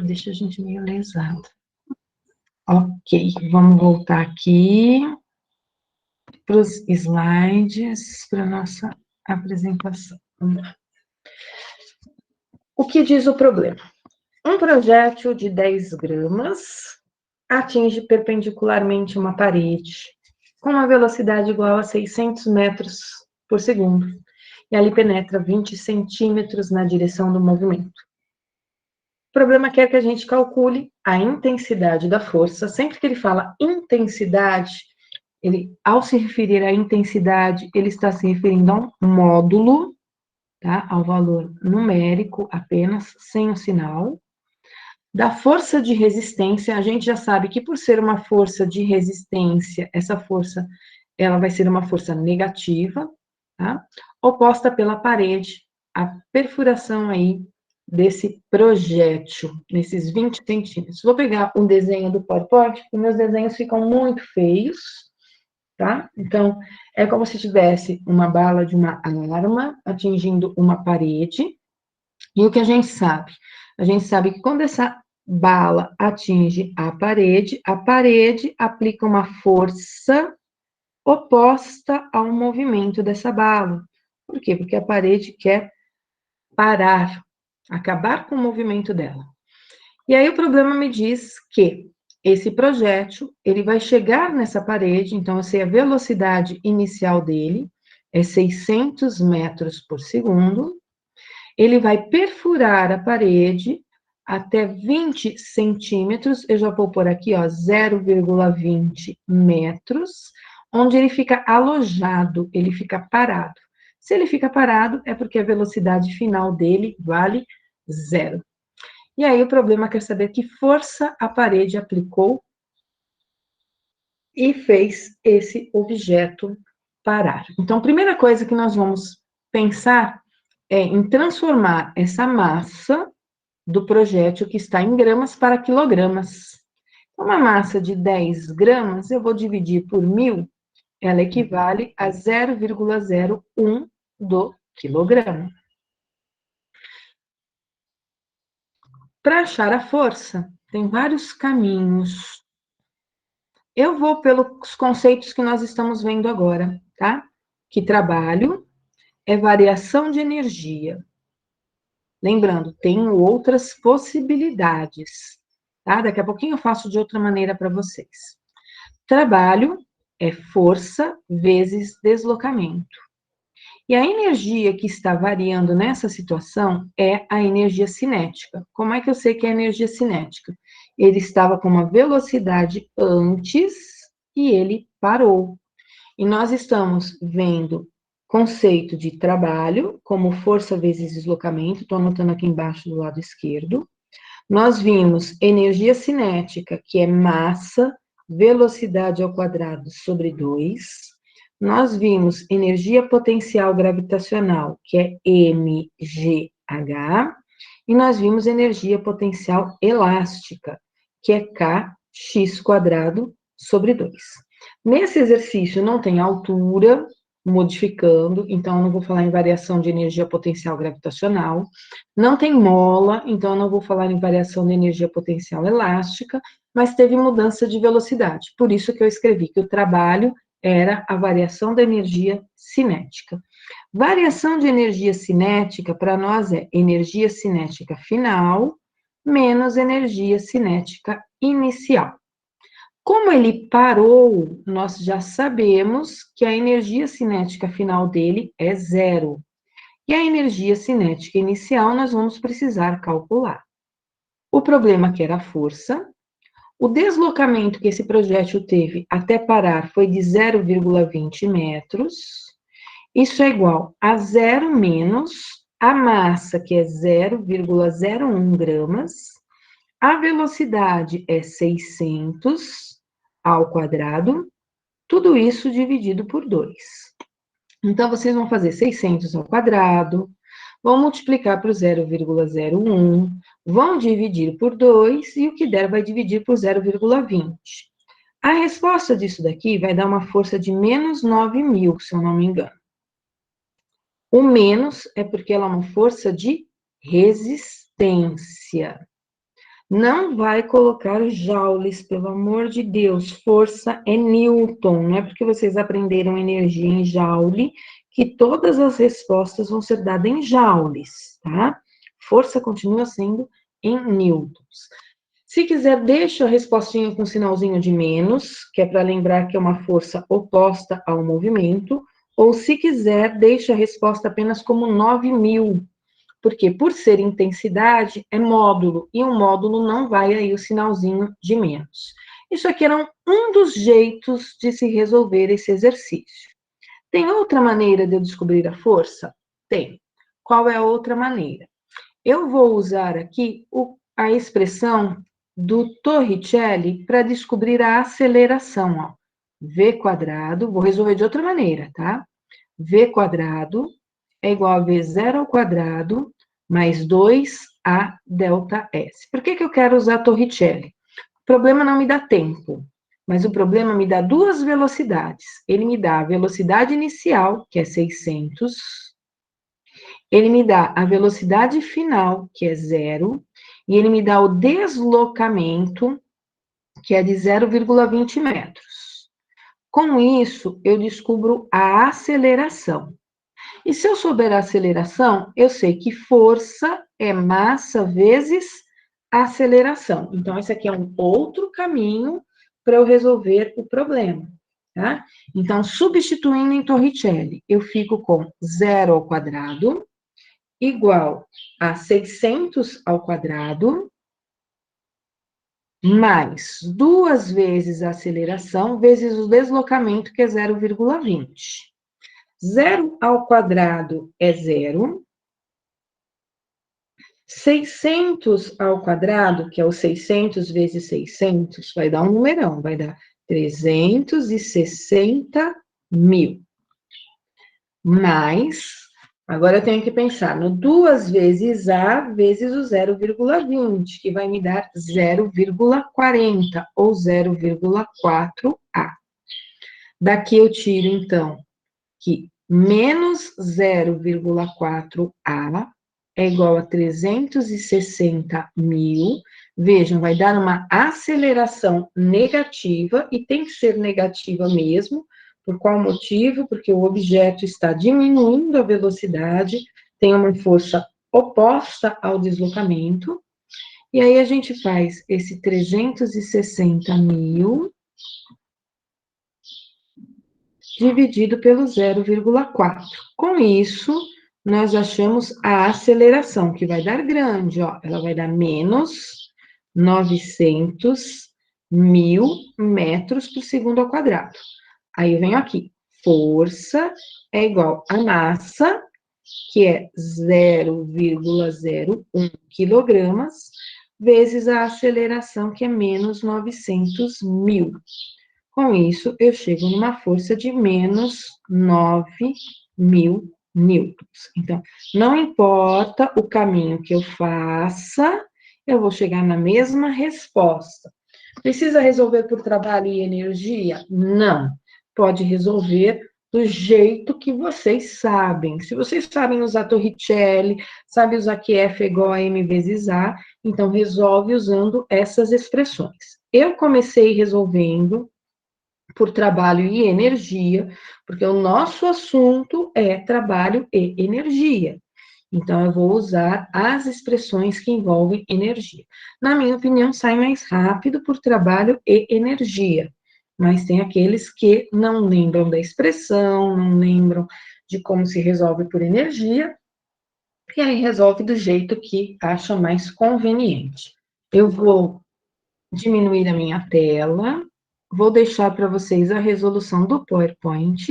deixa a gente meio lesado. Ok, vamos voltar aqui para os slides, para a nossa apresentação. Vamos lá. O que diz o problema? Um projétil de 10 gramas atinge perpendicularmente uma parede com uma velocidade igual a 600 metros por segundo e ali penetra 20 centímetros na direção do movimento. O problema quer que a gente calcule a intensidade da força. Sempre que ele fala intensidade, ao se referir à intensidade, ele está se referindo a um módulo, tá? Ao valor numérico apenas, sem o sinal. Da força de resistência, a gente já sabe que por ser uma força de resistência, essa força, ela vai ser uma força negativa, tá? Oposta pela parede, a perfuração aí desse projétil, nesses 20 centímetros. Vou pegar um desenho do PowerPoint, porque meus desenhos ficam muito feios, tá? Então, é como se tivesse uma bala de uma arma atingindo uma parede, e o que a gente sabe? A gente sabe que quando essa bala atinge a parede aplica uma força oposta ao movimento dessa bala. Por quê? Porque a parede quer parar, acabar com o movimento dela. E aí o problema me diz que esse projétil, ele vai chegar nessa parede, então eu sei a velocidade inicial dele, é 600 metros por segundo, ele vai perfurar a parede até 20 centímetros, eu já vou pôr aqui, ó, 0,20 metros, onde ele fica alojado, ele fica parado. Se ele fica parado, é porque a velocidade final dele vale 0. E aí o problema quer saber que força a parede aplicou e fez esse objeto parar. Então, a primeira coisa que nós vamos pensar é em transformar essa massa do projétil que está em gramas para quilogramas. Uma massa de 10 gramas, eu vou dividir por 1.000, ela equivale a 0,01 do quilograma. Para achar a força, tem vários caminhos. Eu vou pelos conceitos que nós estamos vendo agora, tá? Que trabalho é variação de energia. Lembrando, tem outras possibilidades, tá? Daqui a pouquinho eu faço de outra maneira para vocês. Trabalho é força vezes deslocamento. E a energia que está variando nessa situação é a energia cinética. Como é que eu sei que é a energia cinética? Ele estava com uma velocidade antes e ele parou. E nós estamos vendo conceito de trabalho, como força vezes deslocamento, estou anotando aqui embaixo do lado esquerdo. Nós vimos energia cinética, que é massa, velocidade ao quadrado sobre 2. Nós vimos energia potencial gravitacional, que é mgh. E nós vimos energia potencial elástica, que é kx quadrado sobre 2. Nesse exercício não tem altura, modificando, então eu não vou falar em variação de energia potencial gravitacional. Não tem mola, então eu não vou falar em variação de energia potencial elástica, mas teve mudança de velocidade. Por isso que eu escrevi que o trabalho era a variação da energia cinética. Variação de energia cinética, para nós, é energia cinética final menos energia cinética inicial. Como ele parou, nós já sabemos que a energia cinética final dele é 0. E a energia cinética inicial nós vamos precisar calcular. O problema que era a força, o deslocamento que esse projétil teve até parar foi de 0,20 metros. Isso é igual a 0 menos a massa, que é 0,01 gramas. A velocidade é 600 ao quadrado, tudo isso dividido por 2. Então, vocês vão fazer 600 ao quadrado, vão multiplicar por 0,01, vão dividir por 2, e o que der vai dividir por 0,20. A resposta disso daqui vai dar uma força de menos 9.000, se eu não me engano. O menos é porque ela é uma força de resistência. Não vai colocar joules, pelo amor de Deus. Força é Newton. Não é porque vocês aprenderam energia em joule que todas as respostas vão ser dadas em joules, tá? Força continua sendo em newtons. Se quiser, deixa a respostinha com sinalzinho de menos, que é para lembrar que é uma força oposta ao movimento. Ou, se quiser, deixa a resposta apenas como 9.000. Porque, por ser intensidade, é módulo, e um módulo não vai aí o sinalzinho de menos. Isso aqui era um dos jeitos de se resolver esse exercício. Tem outra maneira de eu descobrir a força? Tem. Qual é a outra maneira? Eu vou usar aqui a expressão do Torricelli para descobrir a aceleração. Ó. V quadrado, vou resolver de outra maneira, tá? V quadrado é igual a V0 ao quadrado mais 2A delta S. Por que eu quero usar Torricelli? O problema não me dá tempo, mas o problema me dá duas velocidades. Ele me dá a velocidade inicial, que é 600, ele me dá a velocidade final, que é 0, e ele me dá o deslocamento, que é de 0,20 metros. Com isso, eu descubro a aceleração. E se eu souber a aceleração, eu sei que força é massa vezes aceleração. Então, esse aqui é um outro caminho para eu resolver o problema, tá? Então, substituindo em Torricelli, eu fico com 0 ao quadrado igual a 600 ao quadrado mais 2 vezes a aceleração vezes o deslocamento, que é 0,20. 0 ao quadrado é 0. 600 ao quadrado, que é o 600 vezes 600, vai dar um numerão, vai dar 360.000. Mais, agora eu tenho que pensar no 2 vezes A vezes o 0,20, que vai me dar 0,40 ou 0,4A. Daqui eu tiro, então, que menos 0,4A é igual a 360.000. Vejam, vai dar uma aceleração negativa, e tem que ser negativa mesmo. Por qual motivo? Porque o objeto está diminuindo a velocidade, tem uma força oposta ao deslocamento. E aí a gente faz esse 360.000 dividido pelo 0,4. Com isso, nós achamos a aceleração, que vai dar grande, ó. Ela vai dar menos 900.000 metros por segundo ao quadrado. Aí eu venho aqui. Força é igual a massa, que é 0,01 quilogramas, vezes a aceleração, que é menos 900.000. Com isso, eu chego numa força de menos 9.000 newtons. Então, não importa o caminho que eu faça, eu vou chegar na mesma resposta. Precisa resolver por trabalho e energia? Não. Pode resolver do jeito que vocês sabem. Se vocês sabem usar Torricelli, sabem usar que F é igual a M vezes A, então resolve usando essas expressões. Eu comecei resolvendo por trabalho e energia, porque o nosso assunto é trabalho e energia. Então, eu vou usar as expressões que envolvem energia. Na minha opinião, sai mais rápido por trabalho e energia, mas tem aqueles que não lembram da expressão, não lembram de como se resolve por energia, e aí resolve do jeito que acha mais conveniente. Eu vou diminuir a minha tela. Vou deixar para vocês a resolução do PowerPoint.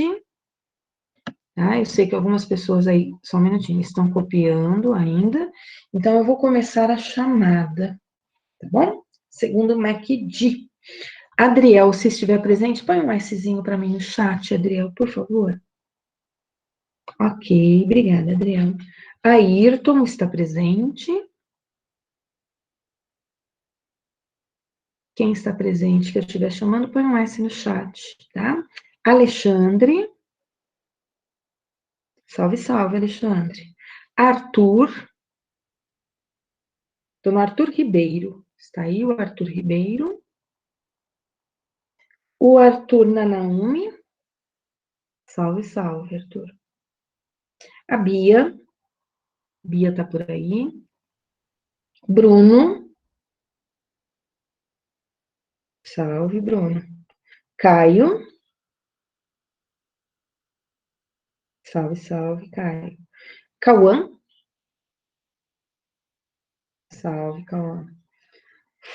Tá? Eu sei que algumas pessoas aí, só um minutinho, estão copiando ainda. Então, eu vou começar a chamada, tá bom? Segundo o MACD. Adriel, se estiver presente, põe um Szinho para mim no chat, Adriel, por favor. Ok, obrigada, Adriel. Ayrton está presente. Quem está presente que eu estiver chamando, põe um S no chat, tá? Alexandre. Salve, salve, Alexandre. Arthur. Dona Arthur Ribeiro. Está aí o Arthur Ribeiro. O Arthur Nanaumi. Salve, salve, Arthur. A Bia. Bia tá por aí. Bruno. Salve, Bruno. Caio. Salve, salve, Caio. Cauã. Salve, Cauã.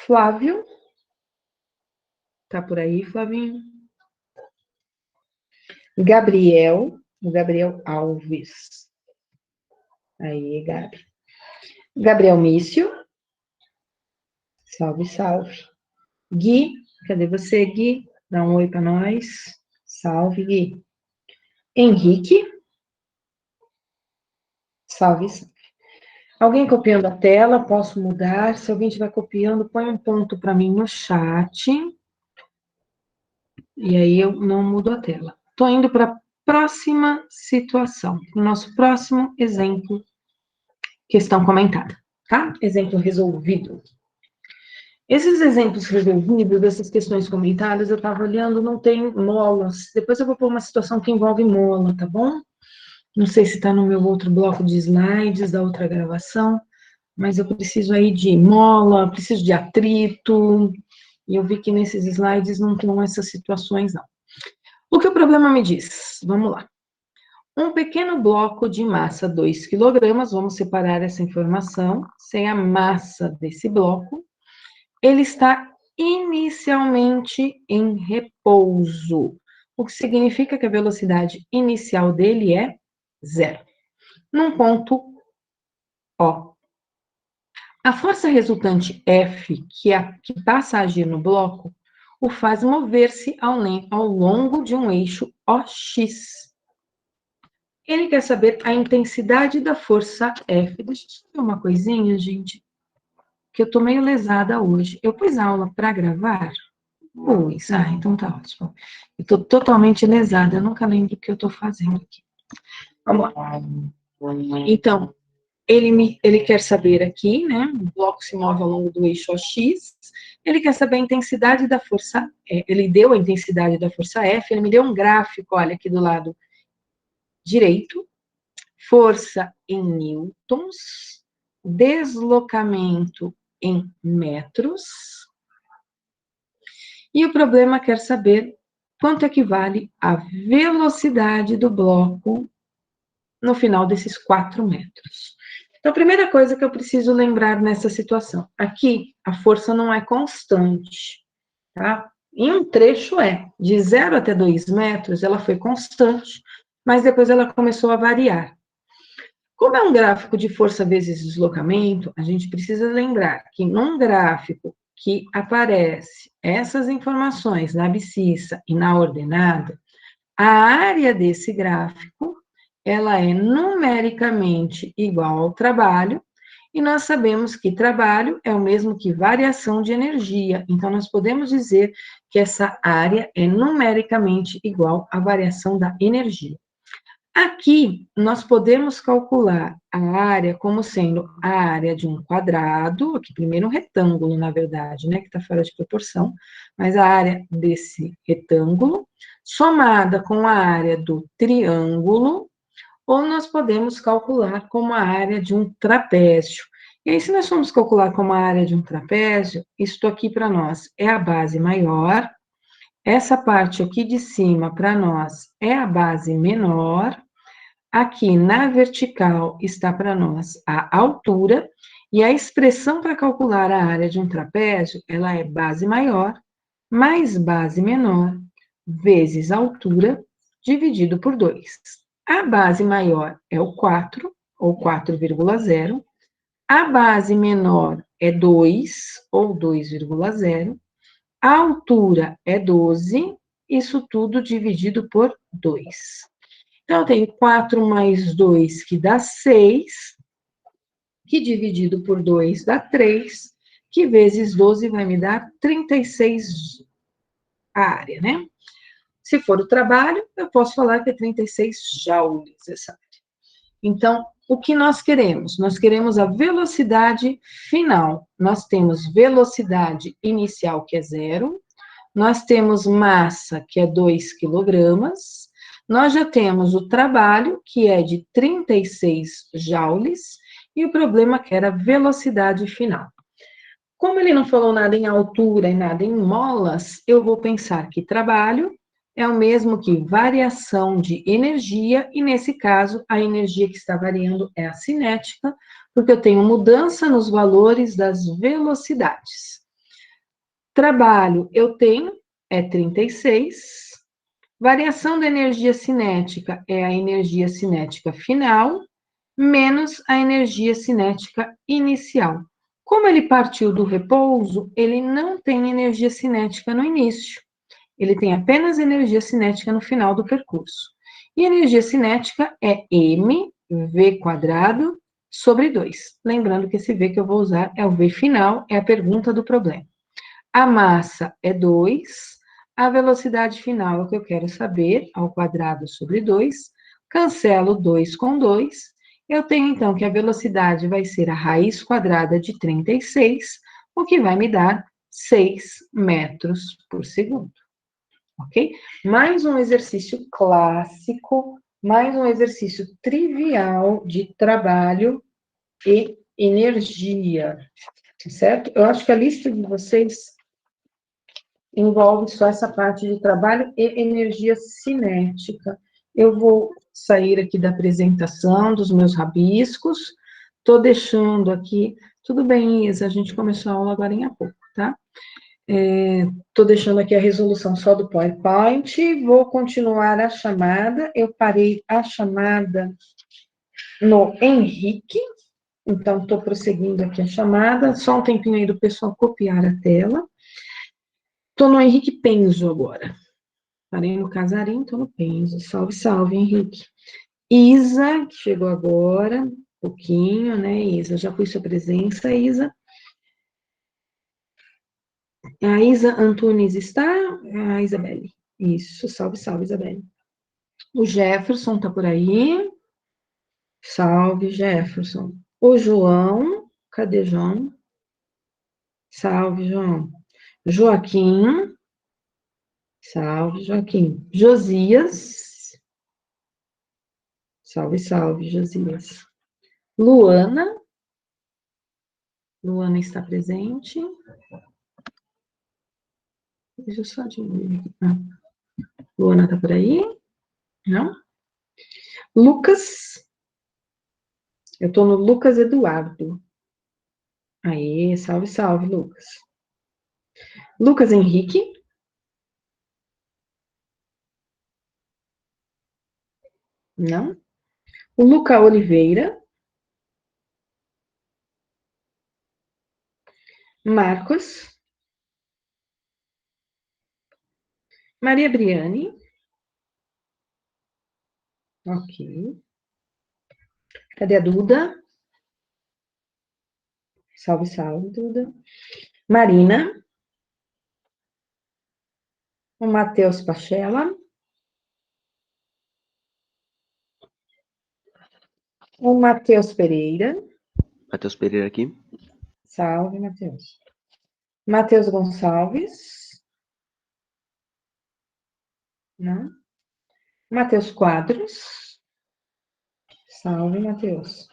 Flávio. Tá por aí, Flavinho? Gabriel. O Gabriel Alves. Aí, Gabi. Gabriel Mício. Salve, salve. Gui. Cadê você, Gui? Dá um oi para nós. Salve, Gui. Henrique. Salve, salve. Alguém copiando a tela? Posso mudar? Se alguém estiver copiando, põe um ponto para mim no chat. E aí eu não mudo a tela. Estou indo para a próxima situação. O nosso próximo exemplo. Questão comentada, tá? Exemplo resolvido. Esses exemplos resolvidos, dessas questões comentadas, eu estava olhando, não tem molas. Depois eu vou pôr uma situação que envolve mola, tá bom? Não sei se está no meu outro bloco de slides da outra gravação, mas eu preciso aí de mola, preciso de atrito, e eu vi que nesses slides não estão essas situações, não. O que o problema me diz? Vamos lá. Um pequeno bloco de massa 2 kg, vamos separar essa informação, sem a massa desse bloco, ele está inicialmente em repouso, o que significa que a velocidade inicial dele é 0, num ponto O. A força resultante F, que passa a agir no bloco, o faz mover-se ao longo de um eixo OX. Ele quer saber a intensidade da força F. Deixa eu ver uma coisinha, gente, que eu tô meio lesada hoje. Eu pus aula para gravar? Pus. Ah, então tá ótimo. Eu tô totalmente lesada, eu nunca lembro o que eu tô fazendo aqui. Vamos lá. Então, ele quer saber aqui, né? O bloco se move ao longo do eixo X. Ele quer saber a intensidade da força. Ele deu a intensidade da força F. Ele me deu um gráfico, olha, aqui do lado direito. Força em newtons, deslocamento em metros. E o problema quer saber quanto equivale a velocidade do bloco no final desses 4 metros. Então, a primeira coisa que eu preciso lembrar nessa situação, aqui a força não é constante, tá? Em um trecho de 0 até 2 metros, ela foi constante, mas depois ela começou a variar. Como é um gráfico de força vezes deslocamento, a gente precisa lembrar que num gráfico que aparece essas informações na abscissa e na ordenada, a área desse gráfico, ela é numericamente igual ao trabalho, e nós sabemos que trabalho é o mesmo que variação de energia, então nós podemos dizer que essa área é numericamente igual à variação da energia. Aqui, nós podemos calcular a área como sendo a área de um quadrado, aqui primeiro um retângulo, na verdade, né, que está fora de proporção, mas a área desse retângulo, somada com a área do triângulo, ou nós podemos calcular como a área de um trapézio. E aí, se nós formos calcular como a área de um trapézio, isto aqui para nós é a base maior, essa parte aqui de cima para nós é a base menor. Aqui na vertical está para nós a altura, e a expressão para calcular a área de um trapézio, ela é base maior mais base menor vezes altura dividido por 2. A base maior é o 4, ou 4,0. A base menor é 2, ou 2,0. A altura é 12, isso tudo dividido por 2. Então, eu tenho 4 mais 2, que dá 6, que dividido por 2 dá 3, que vezes 12 vai me dar 36 a área, né? Se for o trabalho, eu posso falar que é 36 joules essa área. Então, o que nós queremos? Nós queremos a velocidade final. Nós temos velocidade inicial, que é 0, nós temos massa, que é 2 quilogramas, nós já temos o trabalho, que é de 36 joules, e o problema que era a velocidade final. Como ele não falou nada em altura e nada em molas, eu vou pensar que trabalho é o mesmo que variação de energia, e nesse caso, a energia que está variando é a cinética, porque eu tenho mudança nos valores das velocidades. Trabalho eu tenho, é 36. Variação da energia cinética é a energia cinética final, menos a energia cinética inicial. Como ele partiu do repouso, ele não tem energia cinética no início. Ele tem apenas energia cinética no final do percurso. E energia cinética é mv² sobre 2. Lembrando que esse v que eu vou usar é o v final, é a pergunta do problema. A massa é 2, a velocidade final é o que eu quero saber, ao quadrado sobre 2, cancelo 2 com 2, eu tenho então que a velocidade vai ser a raiz quadrada de 36, o que vai me dar 6 metros por segundo. Ok? Mais um exercício clássico, mais um exercício trivial de trabalho e energia, certo? Eu acho que a lista de vocês envolve só essa parte de trabalho e energia cinética. Eu vou sair aqui da apresentação dos meus rabiscos, estou deixando aqui, tudo bem, Isa, a gente começou a aula agora em pouco, tá? Estou deixando aqui a resolução só do PowerPoint, vou continuar a chamada, eu parei a chamada no Henrique, então estou prosseguindo aqui a chamada, só um tempinho aí do pessoal copiar a tela. Estou no Henrique Penzo agora. Parei no Casarim, estou no Penzo. Salve, salve, Henrique. Isa, que chegou agora, um pouquinho, né, Isa? Já fui sua presença, Isa. A Isa Antunes está? A Isabelle. Isso, salve, salve, Isabelle. O Jefferson está por aí. Salve, Jefferson. O João, cadê João? Salve, João. Joaquim. Salve, Joaquim. Josias. Salve, salve, Josias. Luana. Luana está presente. Deixa eu só diminuir aqui. Luana está por aí? Não? Lucas. Eu estou no Lucas Eduardo. Aí, salve, salve, Lucas. Lucas Henrique. Não? O Luca Oliveira. Marcos. Maria Briane. Ok. Cadê a Duda? Salve, salve, Duda. Marina. O Matheus Pachela. O Matheus Pereira. Matheus Pereira aqui. Salve, Matheus. Matheus Gonçalves. Não? Matheus Quadros. Salve, Matheus.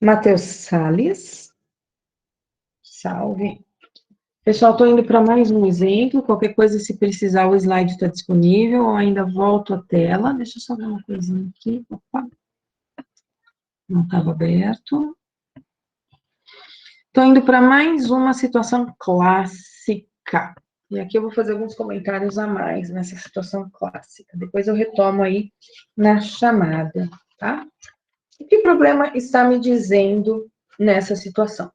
Matheus Salles. Salve. Pessoal, estou indo para mais um exemplo. Qualquer coisa, se precisar, o slide está disponível. Eu ainda volto à tela. Deixa eu só ver uma coisinha aqui. Opa. Não estava aberto. Estou indo para mais uma situação clássica. E aqui eu vou fazer alguns comentários a mais nessa situação clássica. Depois eu retomo aí na chamada, tá? O que o problema está me dizendo nessa situação?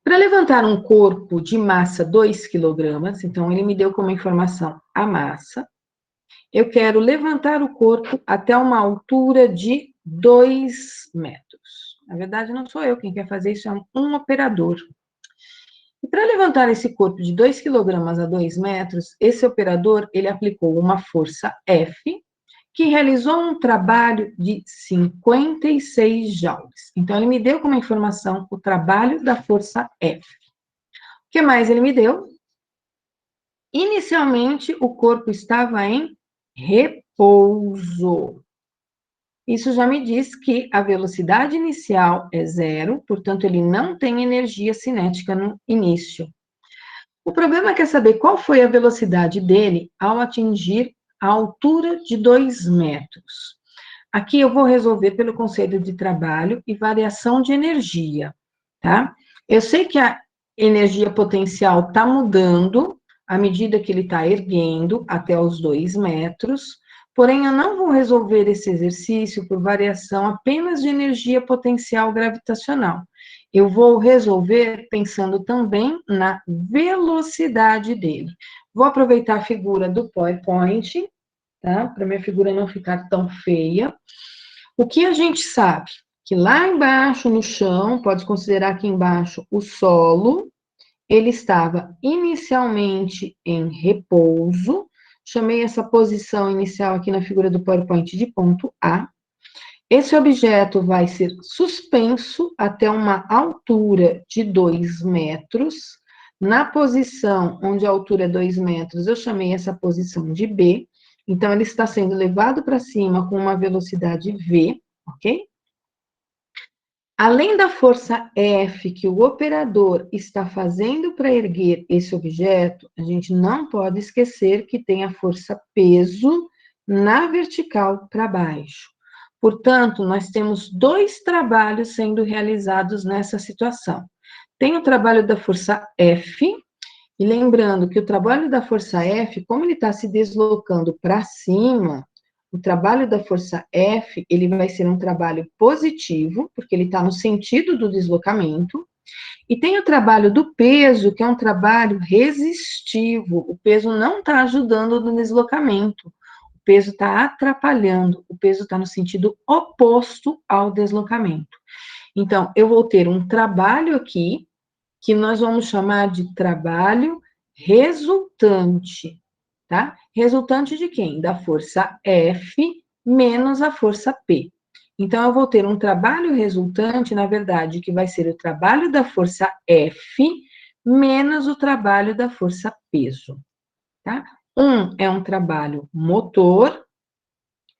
Para levantar um corpo de massa 2 quilogramas, então ele me deu como informação a massa, eu quero levantar o corpo até uma altura de 2 metros. Na verdade, não sou eu quem quer fazer isso, é um operador. E para levantar esse corpo de 2 quilogramas a 2 metros, esse operador, ele aplicou uma força F, que realizou um trabalho de 56 joules. Então, ele me deu como informação o trabalho da força F. O que mais ele me deu? Inicialmente, o corpo estava em repouso. Isso já me diz que a velocidade inicial é zero, portanto, ele não tem energia cinética no início. O problema é saber qual foi a velocidade dele ao atingir a altura de 2 metros. Aqui eu vou resolver pelo conceito de trabalho e variação de energia, tá? Eu sei que a energia potencial está mudando à medida que ele está erguendo até os 2 metros, porém eu não vou resolver esse exercício por variação apenas de energia potencial gravitacional. Eu vou resolver pensando também na velocidade dele. Vou aproveitar a figura do PowerPoint, tá? Para minha figura não ficar tão feia. O que a gente sabe? Que lá embaixo, no chão, pode considerar aqui embaixo o solo, ele estava inicialmente em repouso. Chamei essa posição inicial aqui na figura do PowerPoint de ponto A. Esse objeto vai ser suspenso até uma altura de 2 metros. Na posição onde a altura é 2 metros, eu chamei essa posição de B. Então, ele está sendo levado para cima com uma velocidade V, ok? Além da força F que o operador está fazendo para erguer esse objeto, a gente não pode esquecer que tem a força peso na vertical para baixo. Portanto, nós temos 2 trabalhos sendo realizados nessa situação. Tem o trabalho da força F, e lembrando que o trabalho da força F, como ele está se deslocando para cima, o trabalho da força F, ele vai ser um trabalho positivo, porque ele está no sentido do deslocamento, e tem o trabalho do peso, que é um trabalho resistivo, o peso não está ajudando no deslocamento, o peso está atrapalhando, o peso está no sentido oposto ao deslocamento. Então, eu vou ter um trabalho aqui, que nós vamos chamar de trabalho resultante, tá? Resultante de quem? Da força F menos a força P. Então, eu vou ter um trabalho resultante, na verdade, que vai ser o trabalho da força F menos o trabalho da força peso, tá? Um é um trabalho motor,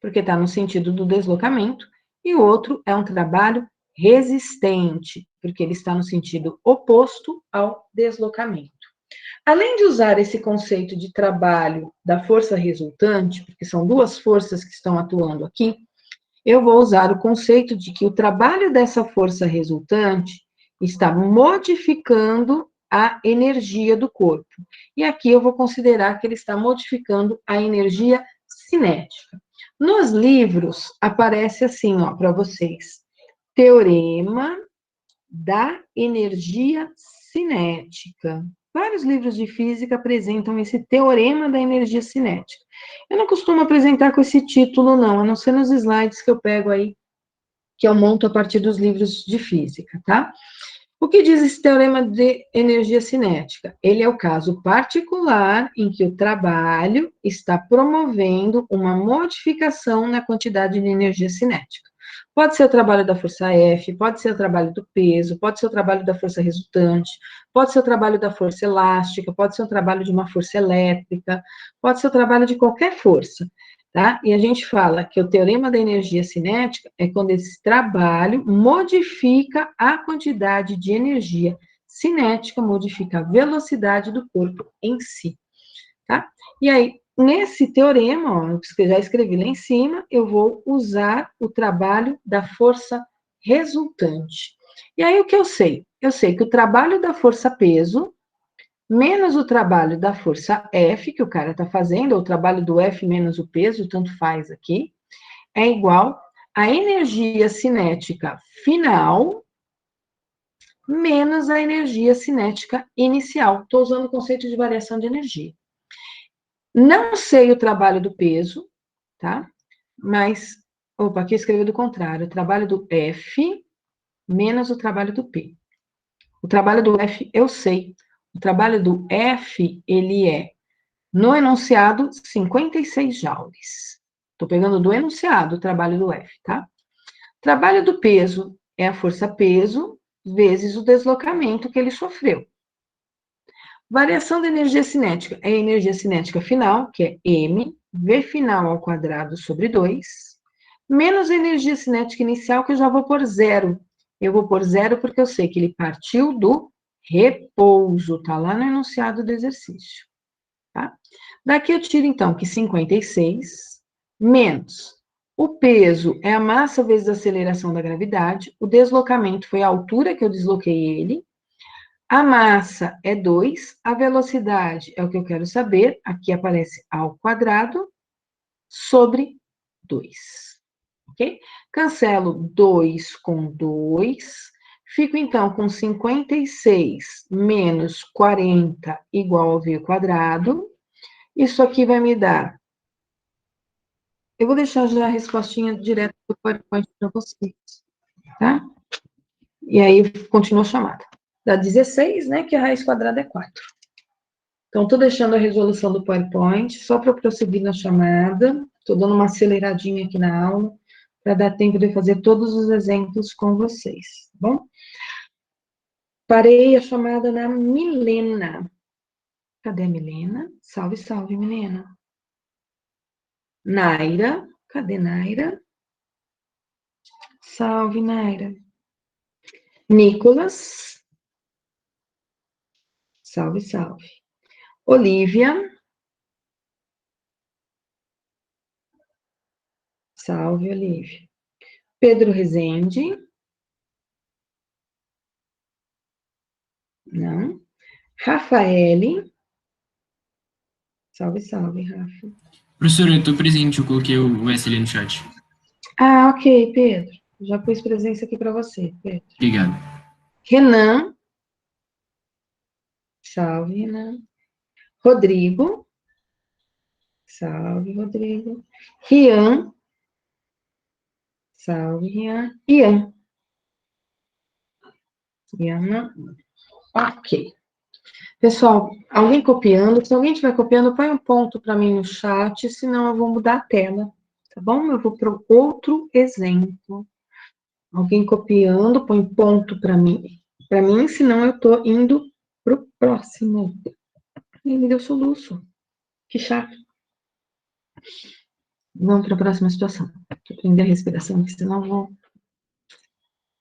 porque está no sentido do deslocamento, e o outro é um trabalho resistente, porque ele está no sentido oposto ao deslocamento. Além de usar esse conceito de trabalho da força resultante, porque são 2 forças que estão atuando aqui, eu vou usar o conceito de que o trabalho dessa força resultante está modificando a energia do corpo. E aqui eu vou considerar que ele está modificando a energia cinética. Nos livros, aparece assim, ó, para vocês. Teorema da energia cinética. Vários livros de física apresentam esse teorema da energia cinética. Eu não costumo apresentar com esse título, não, a não ser nos slides que eu pego aí, que eu monto a partir dos livros de física, tá? O que diz esse teorema de energia cinética? Ele é o caso particular em que o trabalho está promovendo uma modificação na quantidade de energia cinética. Pode ser o trabalho da força F, pode ser o trabalho do peso, pode ser o trabalho da força resultante, pode ser o trabalho da força elástica, pode ser o trabalho de uma força elétrica, pode ser o trabalho de qualquer força. Tá? E a gente fala que o teorema da energia cinética é quando esse trabalho modifica a quantidade de energia cinética, modifica a velocidade do corpo em si, tá? E aí, nesse teorema, ó, que eu já escrevi lá em cima, eu vou usar o trabalho da força resultante. E aí, o que eu sei? Eu sei que o trabalho da força peso menos o trabalho da força F, que o cara está fazendo, ou o trabalho do F menos o peso, tanto faz aqui, é igual a energia cinética final menos a energia cinética inicial. Estou usando o conceito de variação de energia. Não sei o trabalho do peso, tá? Mas, opa, aqui eu escrevi do contrário, o trabalho do F menos o trabalho do P. O trabalho do F eu sei. O trabalho do F, ele é, no enunciado, 56 joules. Estou pegando do enunciado o trabalho do F, tá? Trabalho do peso é a força-peso vezes o deslocamento que ele sofreu. Variação da energia cinética é a energia cinética final, que é M, V final ao quadrado sobre 2, menos a energia cinética inicial, que eu já vou pôr zero. Eu vou pôr zero porque eu sei que ele partiu do repouso, tá lá no enunciado do exercício, tá? Daqui eu tiro, então, que 56 menos o peso é a massa vezes a aceleração da gravidade, o deslocamento foi a altura que eu desloquei ele, a massa é 2, a velocidade é o que eu quero saber, aqui aparece ao quadrado, sobre 2, ok? Cancelo 2 com 2, fico então com 56 menos 40 igual ao v quadrado, isso aqui vai me dar... Eu vou deixar já a respostinha direto do PowerPoint para vocês, tá? E aí, continua a chamada. Dá 16, né, que a raiz quadrada é 4. Então, estou deixando a resolução do PowerPoint, só para prosseguir na chamada. Estou dando uma aceleradinha aqui na aula, para dar tempo de fazer todos os exemplos com vocês, tá bom? Parei a chamada na Milena. Cadê a Milena? Salve, salve, Milena. Naira. Cadê Naira? Salve, Naira. Nicolas. Salve, salve. Olivia. Salve, Olivia. Pedro Rezende. Não. Rafaele. Salve, salve, Rafa. Professora, eu estou presente, eu coloquei o S ali no chat. Ah, ok, Pedro. Já pus presença aqui para você, Pedro. Obrigado. Renan. Salve, Renan. Rodrigo. Salve, Rodrigo. Rian. Salve, Rian. Ian. Ian. Ok. Pessoal, alguém copiando? Se alguém estiver copiando, põe um ponto para mim no chat, senão eu vou mudar a tela, tá bom? Eu vou para outro exemplo. Alguém copiando, põe ponto para mim, senão eu estou indo para o próximo. Ih, me deu soluço. Que chato. Vamos para a próxima situação. Deixa eu prender a respiração, porque senão eu vou...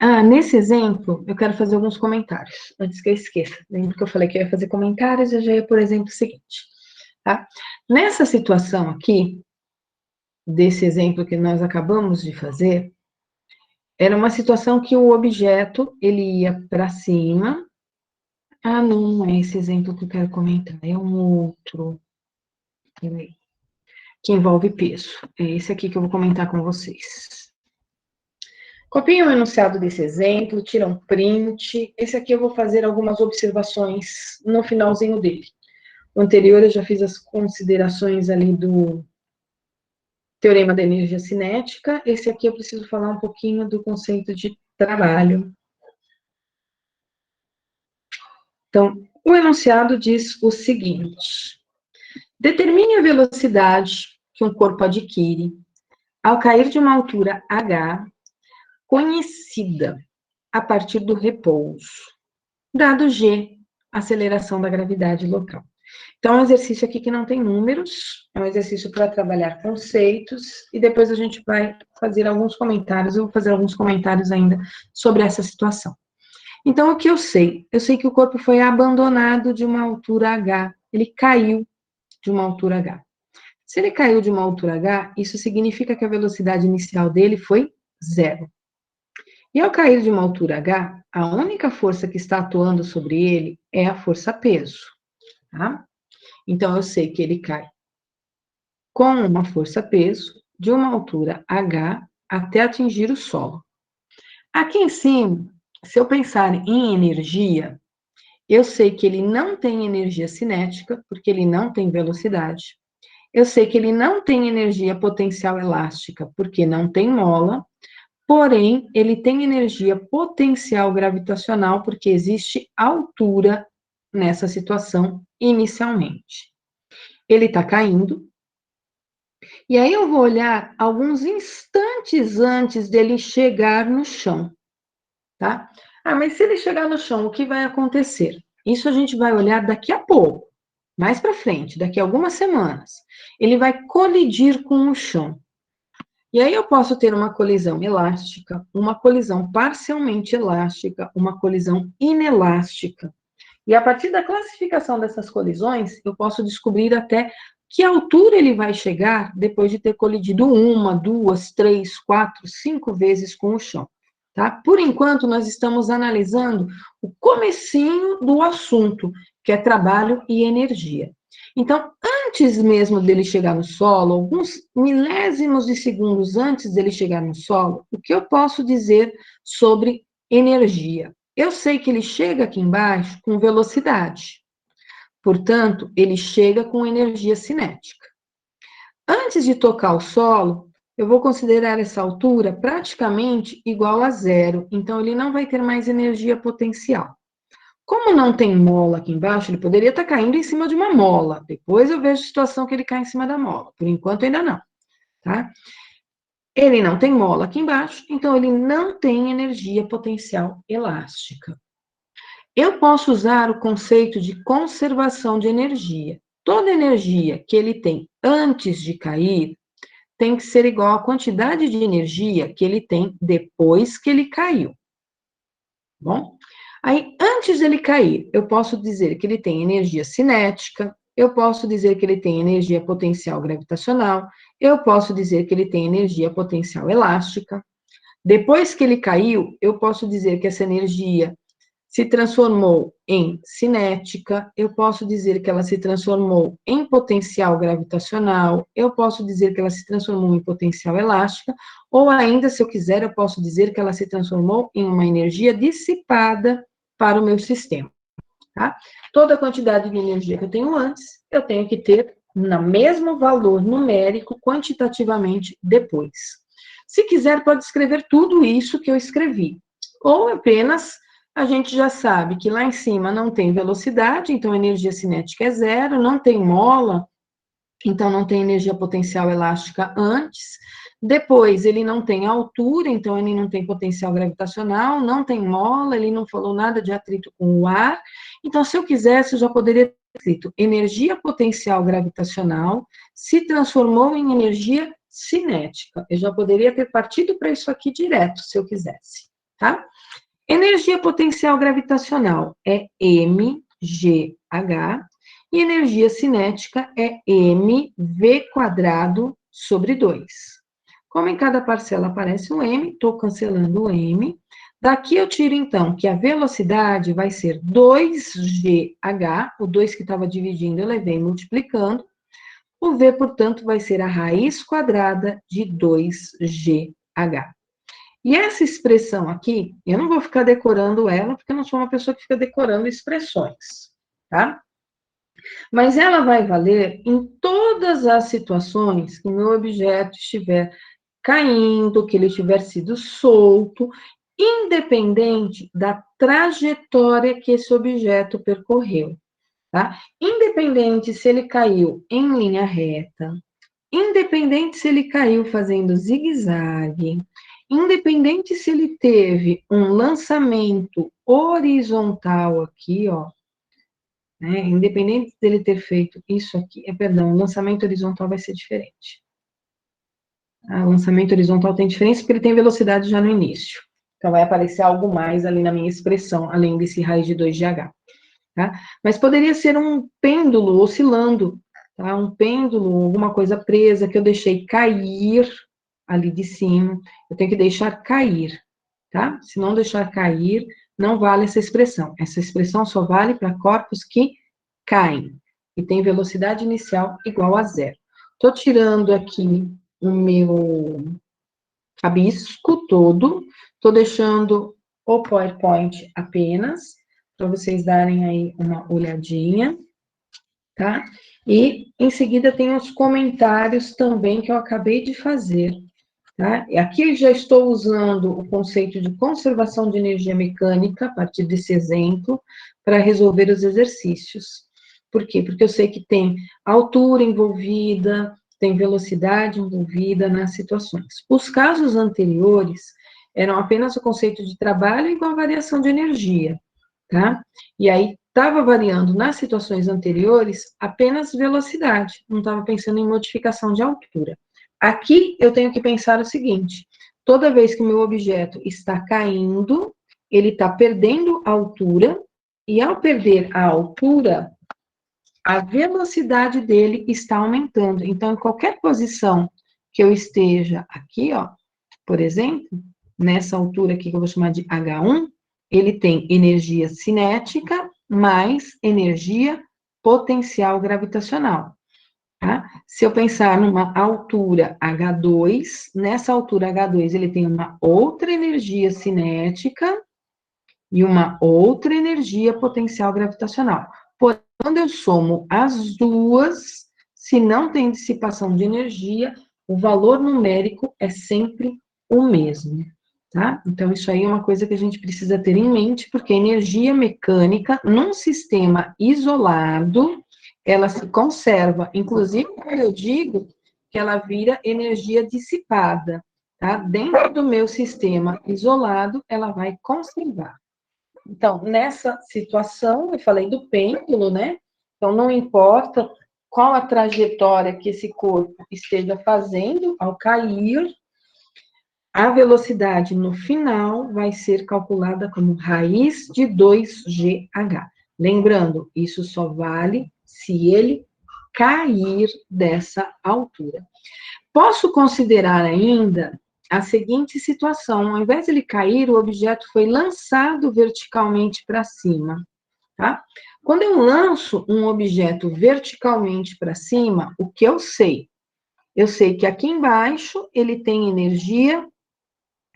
Ah, nesse exemplo, eu quero fazer alguns comentários, antes que eu esqueça. Lembra que eu falei que eu ia fazer comentários, eu já ia por exemplo o seguinte, tá? Nessa situação aqui, desse exemplo que nós acabamos de fazer, era uma situação que o objeto, ele ia para cima. Ah, não é esse exemplo que eu quero comentar, é um outro. Peraí. Que envolve peso. É esse aqui que eu vou comentar com vocês. Copiem o enunciado desse exemplo, tiram print. Esse aqui eu vou fazer algumas observações no finalzinho dele. O anterior eu já fiz as considerações ali do teorema da energia cinética. Esse aqui eu preciso falar um pouquinho do conceito de trabalho. Então, o enunciado diz o seguinte: determine a velocidade que um corpo adquire ao cair de uma altura h conhecida a partir do repouso, dado G, aceleração da gravidade local. Então, é um exercício aqui que não tem números, é um exercício para trabalhar conceitos, e depois a gente vai fazer alguns comentários, eu vou fazer alguns comentários ainda sobre essa situação. Então, o que eu sei? Eu sei que o corpo foi abandonado de uma altura h, ele caiu de uma altura h. Se ele caiu de uma altura h, isso significa que a velocidade inicial dele foi zero. E ao cair de uma altura h, a única força que está atuando sobre ele é a força-peso, tá? Então, eu sei que ele cai com uma força-peso de uma altura h até atingir o solo. Aqui em cima, se eu pensar em energia, eu sei que ele não tem energia cinética, porque ele não tem velocidade. Eu sei que ele não tem energia potencial elástica, porque não tem mola. Porém, ele tem energia potencial gravitacional, porque existe altura nessa situação inicialmente. Ele está caindo, E aí eu vou olhar alguns instantes antes dele chegar no chão, tá? Ah, mas se ele chegar no chão, o que vai acontecer? Isso a gente vai olhar daqui a pouco, mais para frente, daqui a algumas semanas. Ele vai colidir com o chão. E aí eu posso ter uma colisão elástica, uma colisão parcialmente elástica, uma colisão inelástica. E a partir da classificação dessas colisões, eu posso descobrir até que altura ele vai chegar depois de ter colidido 1, 2, 3, 4, 5 vezes com o chão. Tá? Por enquanto, nós estamos analisando o comecinho do assunto, que é trabalho e energia. Então, antes mesmo dele chegar no solo, alguns milésimos de segundos antes dele chegar no solo, o que eu posso dizer sobre energia? Eu sei que ele chega aqui embaixo com velocidade. Portanto, ele chega com energia cinética. Antes de tocar o solo, eu vou considerar essa altura praticamente igual a zero. Então, ele não vai ter mais energia potencial. Como não tem mola aqui embaixo, ele poderia estar caindo em cima de uma mola. Depois eu vejo a situação que ele cai em cima da mola. Por enquanto, ainda não. Tá? Ele não tem mola aqui embaixo, então ele não tem energia potencial elástica. Eu posso usar o conceito de conservação de energia. Toda energia que ele tem antes de cair tem que ser igual à quantidade de energia que ele tem depois que ele caiu. Bom? Aí, antes dele cair, eu posso dizer que ele tem energia cinética, eu posso dizer que ele tem energia potencial gravitacional, eu posso dizer que ele tem energia potencial elástica. Depois que ele caiu, eu posso dizer que essa energia se transformou em cinética, eu posso dizer que ela se transformou em potencial gravitacional, eu posso dizer que ela se transformou em potencial elástica, ou ainda, se eu quiser, eu posso dizer que ela se transformou em uma energia dissipada para o meu sistema. Tá? Toda a quantidade de energia que eu tenho antes, eu tenho que ter no mesmo valor numérico, quantitativamente, depois. Se quiser, pode escrever tudo isso que eu escrevi, ou apenas a gente já sabe que lá em cima não tem velocidade, então a energia cinética é zero, não tem mola, então não tem energia potencial elástica antes. Depois, ele não tem altura, então ele não tem potencial gravitacional, não tem mola, ele não falou nada de atrito com o ar. Então, se eu quisesse, eu já poderia ter escrito energia potencial gravitacional se transformou em energia cinética. Eu já poderia ter partido para isso aqui direto, se eu quisesse, tá? Energia potencial gravitacional é mgh e energia cinética é mv² sobre 2. Como em cada parcela aparece um m, estou cancelando o m. Daqui eu tiro, então, que a velocidade vai ser 2gh, o 2 que estava dividindo eu levei multiplicando. O v, portanto, vai ser a raiz quadrada de 2gh. E essa expressão aqui, eu não vou ficar decorando ela, porque eu não sou uma pessoa que fica decorando expressões, tá? Mas ela vai valer em todas as situações que o meu objeto estiver caindo, que ele tiver sido solto, independente da trajetória que esse objeto percorreu, tá? Independente se ele caiu em linha reta, independente se ele caiu fazendo zigue-zague, independente se ele teve um lançamento horizontal aqui, ó, né? Independente dele ter feito isso aqui, perdão, o lançamento horizontal vai ser diferente. O lançamento horizontal tem diferença porque ele tem velocidade já no início. Então, vai aparecer algo mais ali na minha expressão, além desse raiz de 2gh. Tá? Mas poderia ser um pêndulo oscilando, tá? Um pêndulo, alguma coisa presa que eu deixei cair ali de cima. Eu tenho que deixar cair, tá? Se não deixar cair, não vale essa expressão. Essa expressão só vale para corpos que caem, e tem velocidade inicial igual a zero. Estou tirando aqui o meu rabisco todo, estou deixando o PowerPoint apenas, para vocês darem aí uma olhadinha, tá? E, em seguida, tem os comentários também que eu acabei de fazer, tá? E aqui já estou usando o conceito de conservação de energia mecânica, a partir desse exemplo, para resolver os exercícios. Por quê? Porque eu sei que tem altura envolvida, tem velocidade envolvida nas situações. Os casos anteriores eram apenas o conceito de trabalho igual a variação de energia, tá? E aí estava variando nas situações anteriores apenas velocidade, não estava pensando em modificação de altura. Aqui eu tenho que pensar o seguinte: toda vez que o meu objeto está caindo, ele está perdendo altura, e ao perder a altura, a velocidade dele está aumentando. Então, em qualquer posição que eu esteja aqui, ó, por exemplo, nessa altura aqui que eu vou chamar de H1, ele tem energia cinética mais energia potencial gravitacional. Tá? Se eu pensar numa altura H2, nessa altura H2 ele tem uma outra energia cinética e uma outra energia potencial gravitacional. Porém, quando eu somo as duas, se não tem dissipação de energia, o valor numérico é sempre o mesmo, tá? Então, isso aí é uma coisa que a gente precisa ter em mente, porque a energia mecânica, num sistema isolado, ela se conserva. Inclusive, quando eu digo que ela vira energia dissipada, tá? Dentro do meu sistema isolado, ela vai conservar. Então, nessa situação, eu falei do pêndulo, né? Então, não importa qual a trajetória que esse corpo esteja fazendo ao cair, a velocidade no final vai ser calculada como raiz de 2GH. Lembrando, isso só vale se ele cair dessa altura. Posso considerar ainda a seguinte situação: ao invés de ele cair, o objeto foi lançado verticalmente para cima, tá? Quando eu lanço um objeto verticalmente para cima, o que eu sei? Eu sei que aqui embaixo ele tem energia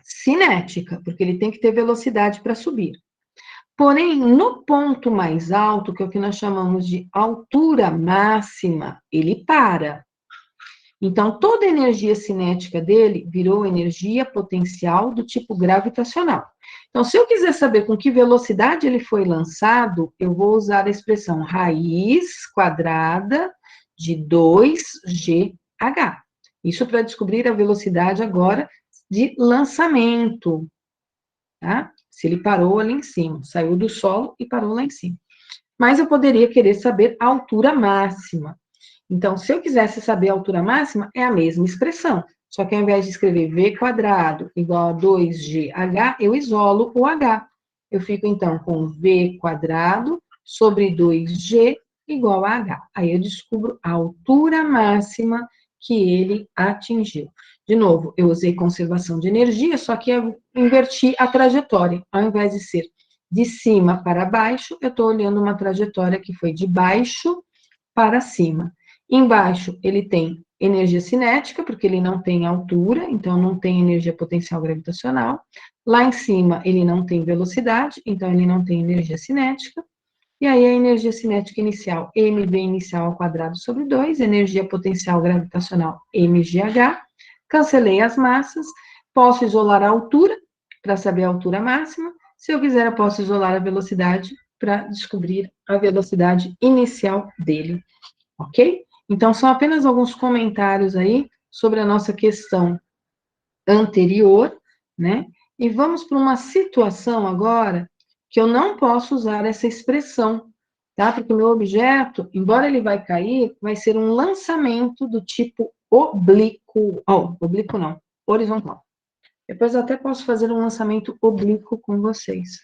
cinética, porque ele tem que ter velocidade para subir. Porém, no ponto mais alto, que é o que nós chamamos de altura máxima, ele para. Então, toda a energia cinética dele virou energia potencial do tipo gravitacional. Então, se eu quiser saber com que velocidade ele foi lançado, eu vou usar a expressão raiz quadrada de 2GH. Isso para descobrir a velocidade agora de lançamento, tá? Se ele parou ali em cima, saiu do solo e parou lá em cima. Mas eu poderia querer saber a altura máxima. Então, se eu quisesse saber a altura máxima, é a mesma expressão. Só que ao invés de escrever v quadrado igual a 2GH, eu isolo o H. Eu fico, então, com v quadrado sobre 2G igual a H. Aí eu descubro a altura máxima que ele atingiu. De novo, eu usei conservação de energia, só que eu inverti a trajetória. Ao invés de ser de cima para baixo, eu estou olhando uma trajetória que foi de baixo para cima. Embaixo, ele tem energia cinética, porque ele não tem altura, então não tem energia potencial gravitacional. Lá em cima, ele não tem velocidade, então ele não tem energia cinética. E aí, a energia cinética inicial, mv inicial ao quadrado sobre 2, energia potencial gravitacional, mgh. Cancelei as massas, posso isolar a altura, para saber a altura máxima. Se eu quiser, eu posso isolar a velocidade, para descobrir a velocidade inicial dele, ok? Então, são apenas alguns comentários aí sobre a nossa questão anterior, né? E vamos para uma situação agora que eu não posso usar essa expressão, tá? Porque o meu objeto, embora ele vai cair, vai ser um lançamento do tipo oblíquo, oblíquo não, horizontal. Depois eu até posso fazer um lançamento oblíquo com vocês.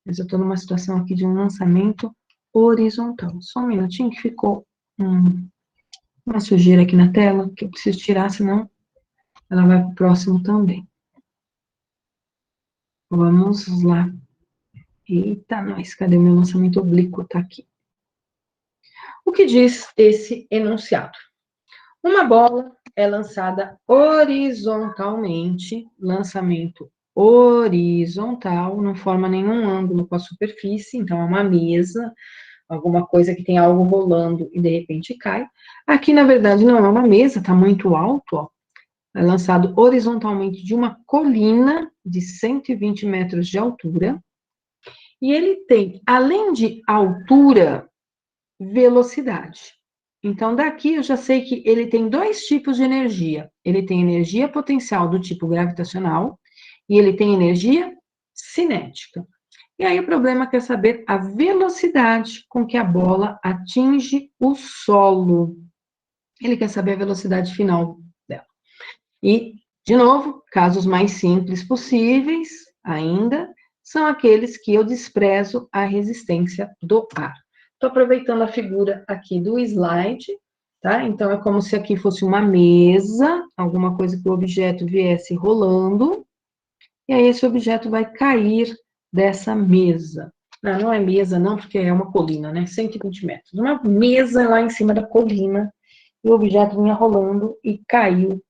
Mas eu estou numa situação aqui de um lançamento horizontal. Só um minutinho que ficou uma sujeira aqui na tela, que eu preciso tirar, senão ela vai para o próximo também. Vamos lá. Eita, nós, cadê o meu lançamento oblíquo? Tá aqui. O que diz esse enunciado? Uma bola é lançada horizontalmente, lançamento horizontal, não forma nenhum ângulo com a superfície, então é uma mesa, alguma coisa que tem algo rolando e de repente cai. Aqui, na verdade, não é uma mesa, tá muito alto, ó. É lançado horizontalmente de uma colina de 120 metros de altura. E ele tem, além de altura, velocidade. Então, daqui eu já sei que ele tem dois tipos de energia. Ele tem energia potencial do tipo gravitacional e ele tem energia cinética. E aí o problema quer saber a velocidade com que a bola atinge o solo. Ele quer saber a velocidade final dela. E, de novo, casos mais simples possíveis, ainda, são aqueles que eu desprezo a resistência do ar. Estou aproveitando a figura aqui do slide, tá? Então, é como se aqui fosse uma mesa, alguma coisa que o objeto viesse rolando, e aí esse objeto vai cair dessa mesa. Não é mesa não, porque é uma colina, né? 120 metros. Uma mesa lá em cima da colina, e o objeto vinha rolando e caiu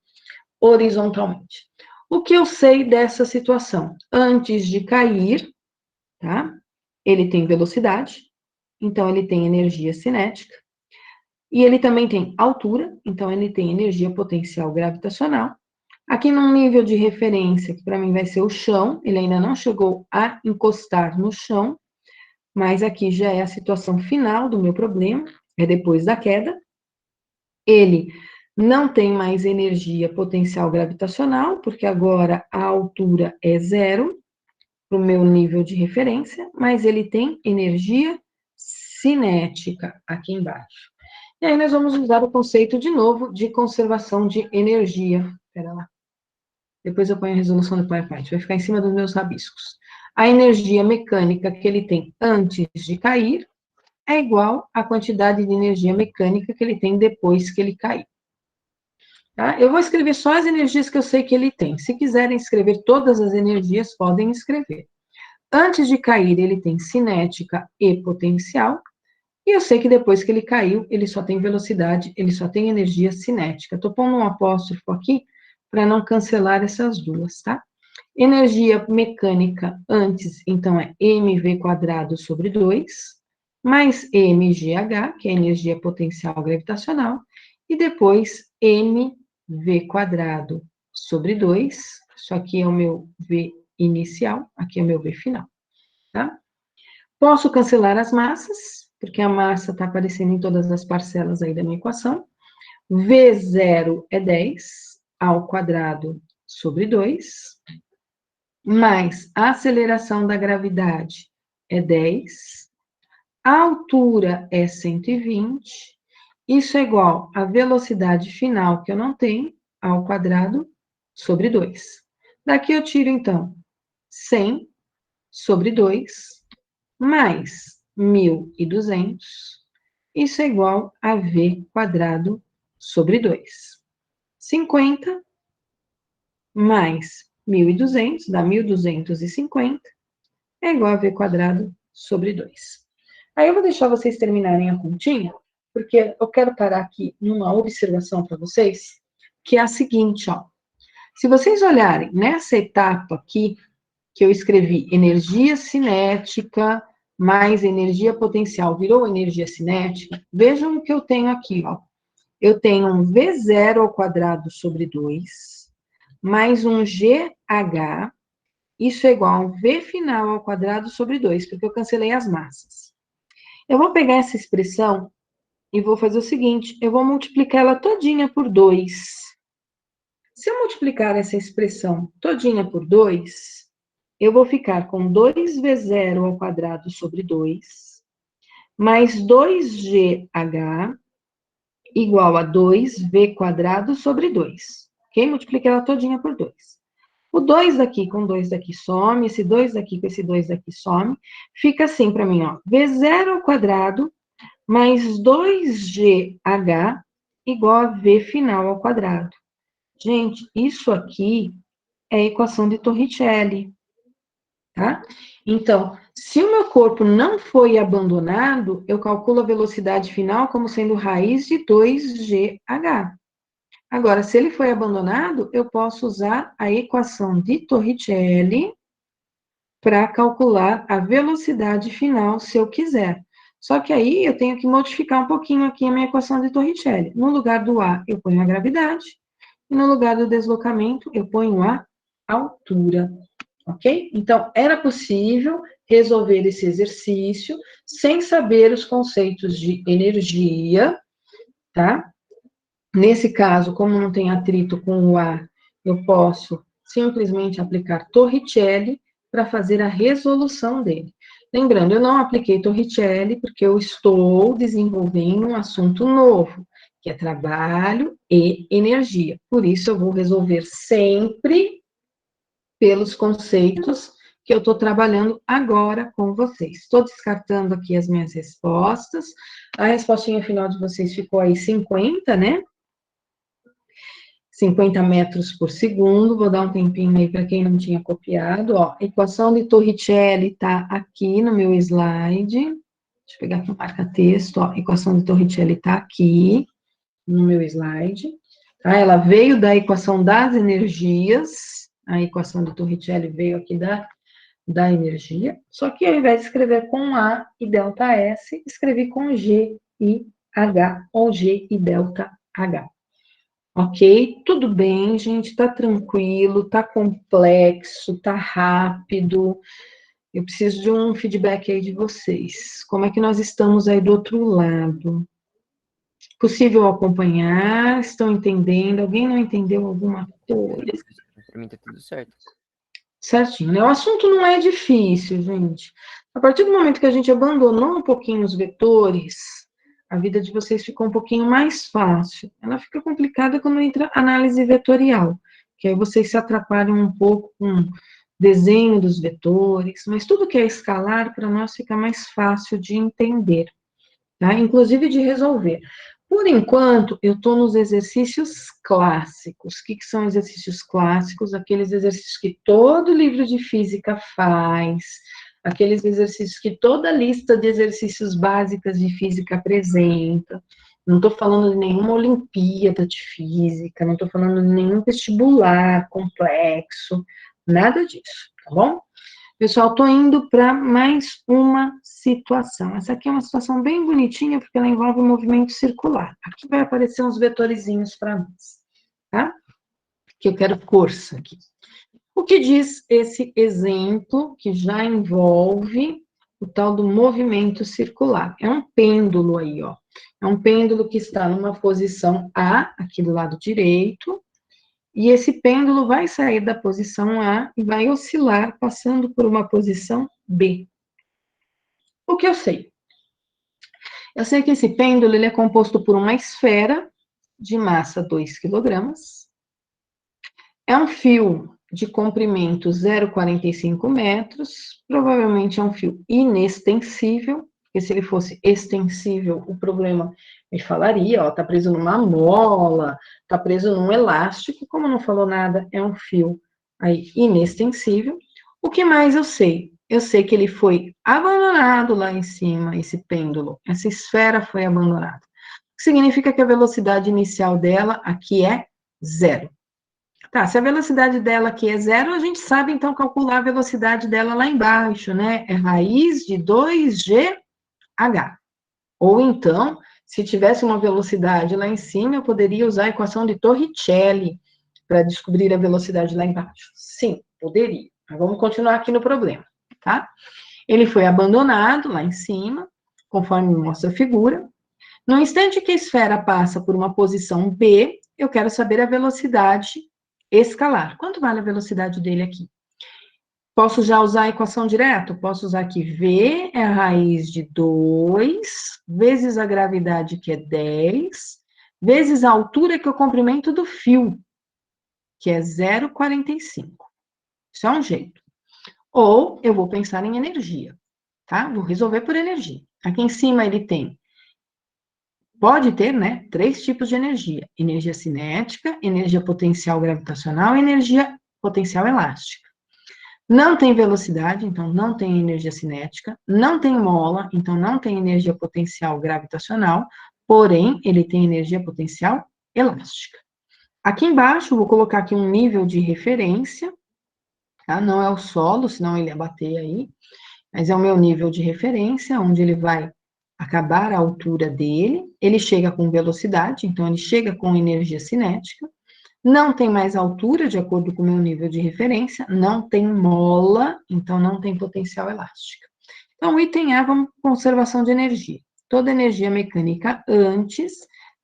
horizontalmente. O que eu sei dessa situação? Antes de cair, tá? Ele tem velocidade, então ele tem energia cinética, e ele também tem altura, então ele tem energia potencial gravitacional. Aqui num nível de referência, que para mim vai ser o chão, ele ainda não chegou a encostar no chão, mas aqui já é a situação final do meu problema, é depois da queda. Ele não tem mais energia potencial gravitacional, porque agora a altura é zero para o meu nível de referência, mas ele tem energia cinética aqui embaixo. E aí nós vamos usar o conceito de novo de conservação de energia. Espera lá. Depois eu ponho a resolução do PowerPoint, vai ficar em cima dos meus rabiscos. A energia mecânica que ele tem antes de cair é igual à quantidade de energia mecânica que ele tem depois que ele cair. Tá? Eu vou escrever só as energias que eu sei que ele tem. Se quiserem escrever todas as energias, podem escrever. Antes de cair, ele tem cinética e potencial. E eu sei que depois que ele caiu, ele só tem velocidade, ele só tem energia cinética. Estou pondo um apóstrofo aqui para não cancelar essas duas, tá? Energia mecânica antes, então, é mv² sobre 2, mais mgh, que é a energia potencial gravitacional, e depois mv² sobre 2, isso aqui é o meu v inicial, aqui é o meu v final, tá? Posso cancelar as massas, porque a massa está aparecendo em todas as parcelas aí da minha equação. V0 é 10 ao quadrado sobre 2, mais a aceleração da gravidade é 10, a altura é 120, isso é igual à velocidade final, que eu não tenho, ao quadrado sobre 2. Daqui eu tiro, então, 100 sobre 2, mais 1.200, isso é igual a v² sobre 2. 50 mais 1.200, dá 1.250, é igual a v² sobre 2. Aí eu vou deixar vocês terminarem a continha, porque eu quero parar aqui numa observação para vocês, que é a seguinte, ó. Se vocês olharem nessa etapa aqui, que eu escrevi energia cinética mais energia potencial virou energia cinética, vejam o que eu tenho aqui, ó. Eu tenho um v0² sobre 2, mais um GH, isso é igual a um v final ao quadrado sobre 2, porque eu cancelei as massas. Eu vou pegar essa expressão e vou fazer o seguinte, eu vou multiplicar ela todinha por 2. Se eu multiplicar essa expressão todinha por 2, eu vou ficar com 2v0² sobre 2, mais 2GH, igual a 2v² sobre 2. Ok? Multipliquei ela todinha por 2. O 2 daqui com 2 daqui some, esse 2 daqui com esse 2 daqui some, fica assim para mim, ó, v0² mais 2GH igual a v final ao quadrado. Gente, isso aqui é a equação de Torricelli, tá? Então, se o meu corpo não foi abandonado, eu calculo a velocidade final como sendo raiz de 2GH. Agora, se ele foi abandonado, eu posso usar a equação de Torricelli para calcular a velocidade final, se eu quiser. Só que aí eu tenho que modificar um pouquinho aqui a minha equação de Torricelli. No lugar do A, eu ponho a gravidade, e no lugar do deslocamento, eu ponho a altura. Ok? Então, era possível resolver esse exercício sem saber os conceitos de energia tá? Nesse caso, como não tem atrito com o ar, eu posso simplesmente aplicar Torricelli para fazer a resolução dele. Lembrando, eu não apliquei Torricelli porque eu estou desenvolvendo um assunto novo, que é trabalho e energia. Por isso, eu vou resolver sempre pelos conceitos que eu estou trabalhando agora com vocês. Estou descartando aqui as minhas respostas. A respostinha final de vocês ficou aí 50, né? 50 metros por segundo. Vou dar um tempinho aí para quem não tinha copiado. Ó, a equação de Torricelli está aqui no meu slide. Deixa eu pegar aqui o marca-texto. Ó, a equação de Torricelli está aqui no meu slide. Tá? Ela veio da equação das energias. A equação de Torricelli veio aqui da energia. Só que ao invés de escrever com A e delta S, escrevi com G e H, ou G e delta H. Ok? Tudo bem, gente, tá tranquilo, tá complexo, tá rápido. Eu preciso de um feedback aí de vocês. Como é que nós estamos aí do outro lado? Possível acompanhar? Estão entendendo? Alguém não entendeu alguma coisa? Para mim tá tudo certo. Certinho, né? O assunto não é difícil, gente. A partir do momento que a gente abandonou um pouquinho os vetores, a vida de vocês ficou um pouquinho mais fácil. Ela fica complicada quando entra análise vetorial, que aí vocês se atrapalham um pouco com o desenho dos vetores, mas tudo que é escalar, para nós, fica mais fácil de entender, tá? Inclusive de resolver. Por enquanto, eu estou nos exercícios clássicos. O que são exercícios clássicos? Aqueles exercícios que todo livro de física faz, aqueles exercícios que toda lista de exercícios básicas de física apresenta. Não estou falando de nenhuma Olimpíada de Física, não estou falando de nenhum vestibular complexo, nada disso, tá bom? Pessoal, estou indo para mais uma situação. Essa aqui é uma situação bem bonitinha, porque ela envolve o movimento circular. Aqui vai aparecer uns vetorizinhos para nós, tá? Que eu quero força aqui. O que diz esse exemplo que já envolve o tal do movimento circular? É um pêndulo aí, ó. É um pêndulo que está numa posição A, aqui do lado direito, e esse pêndulo vai sair da posição A e vai oscilar, passando por uma posição B. O que eu sei? Eu sei que esse pêndulo ele é composto por uma esfera de massa 2 kg. É um fio de comprimento 0,45 metros. Provavelmente é um fio inextensível, porque se ele fosse extensível, o problema me falaria, ó, tá preso numa mola, tá preso num elástico. Como não falou nada, é um fio aí inextensível. O que mais eu sei? Eu sei que ele foi abandonado lá em cima, esse pêndulo. Essa esfera foi abandonada. O que significa que a velocidade inicial dela aqui é 0. Tá, se a velocidade dela aqui é 0, a gente sabe, então, calcular a velocidade dela lá embaixo, né? É raiz de 2gh. Ou então, se tivesse uma velocidade lá em cima, eu poderia usar a equação de Torricelli para descobrir a velocidade lá embaixo. Sim, poderia. Mas vamos continuar aqui no problema, tá? Ele foi abandonado lá em cima, conforme mostra a figura. No instante que a esfera passa por uma posição B, eu quero saber a velocidade escalar. Quanto vale a velocidade dele aqui? Posso já usar a equação direta? Posso usar aqui V é a raiz de 2, vezes a gravidade, que é 10, vezes a altura, que é o comprimento do fio, que é 0,45. Isso é um jeito. Ou eu vou pensar em energia, tá? Vou resolver por energia. Aqui em cima ele tem, pode ter, né, 3 tipos de energia. Energia cinética, energia potencial gravitacional e energia potencial elástica. Não tem velocidade, então não tem energia cinética. Não tem mola, então não tem energia potencial gravitacional. Porém, ele tem energia potencial elástica. Aqui embaixo, vou colocar aqui um nível de referência, tá? Não é o solo, senão ele ia bater aí. Mas é o meu nível de referência, onde ele vai acabar a altura dele. Ele chega com velocidade, então ele chega com energia cinética. Não tem mais altura, de acordo com o meu nível de referência, não tem mola, então não tem potencial elástica. Então, o item A, vamos para conservação de energia. Toda energia mecânica antes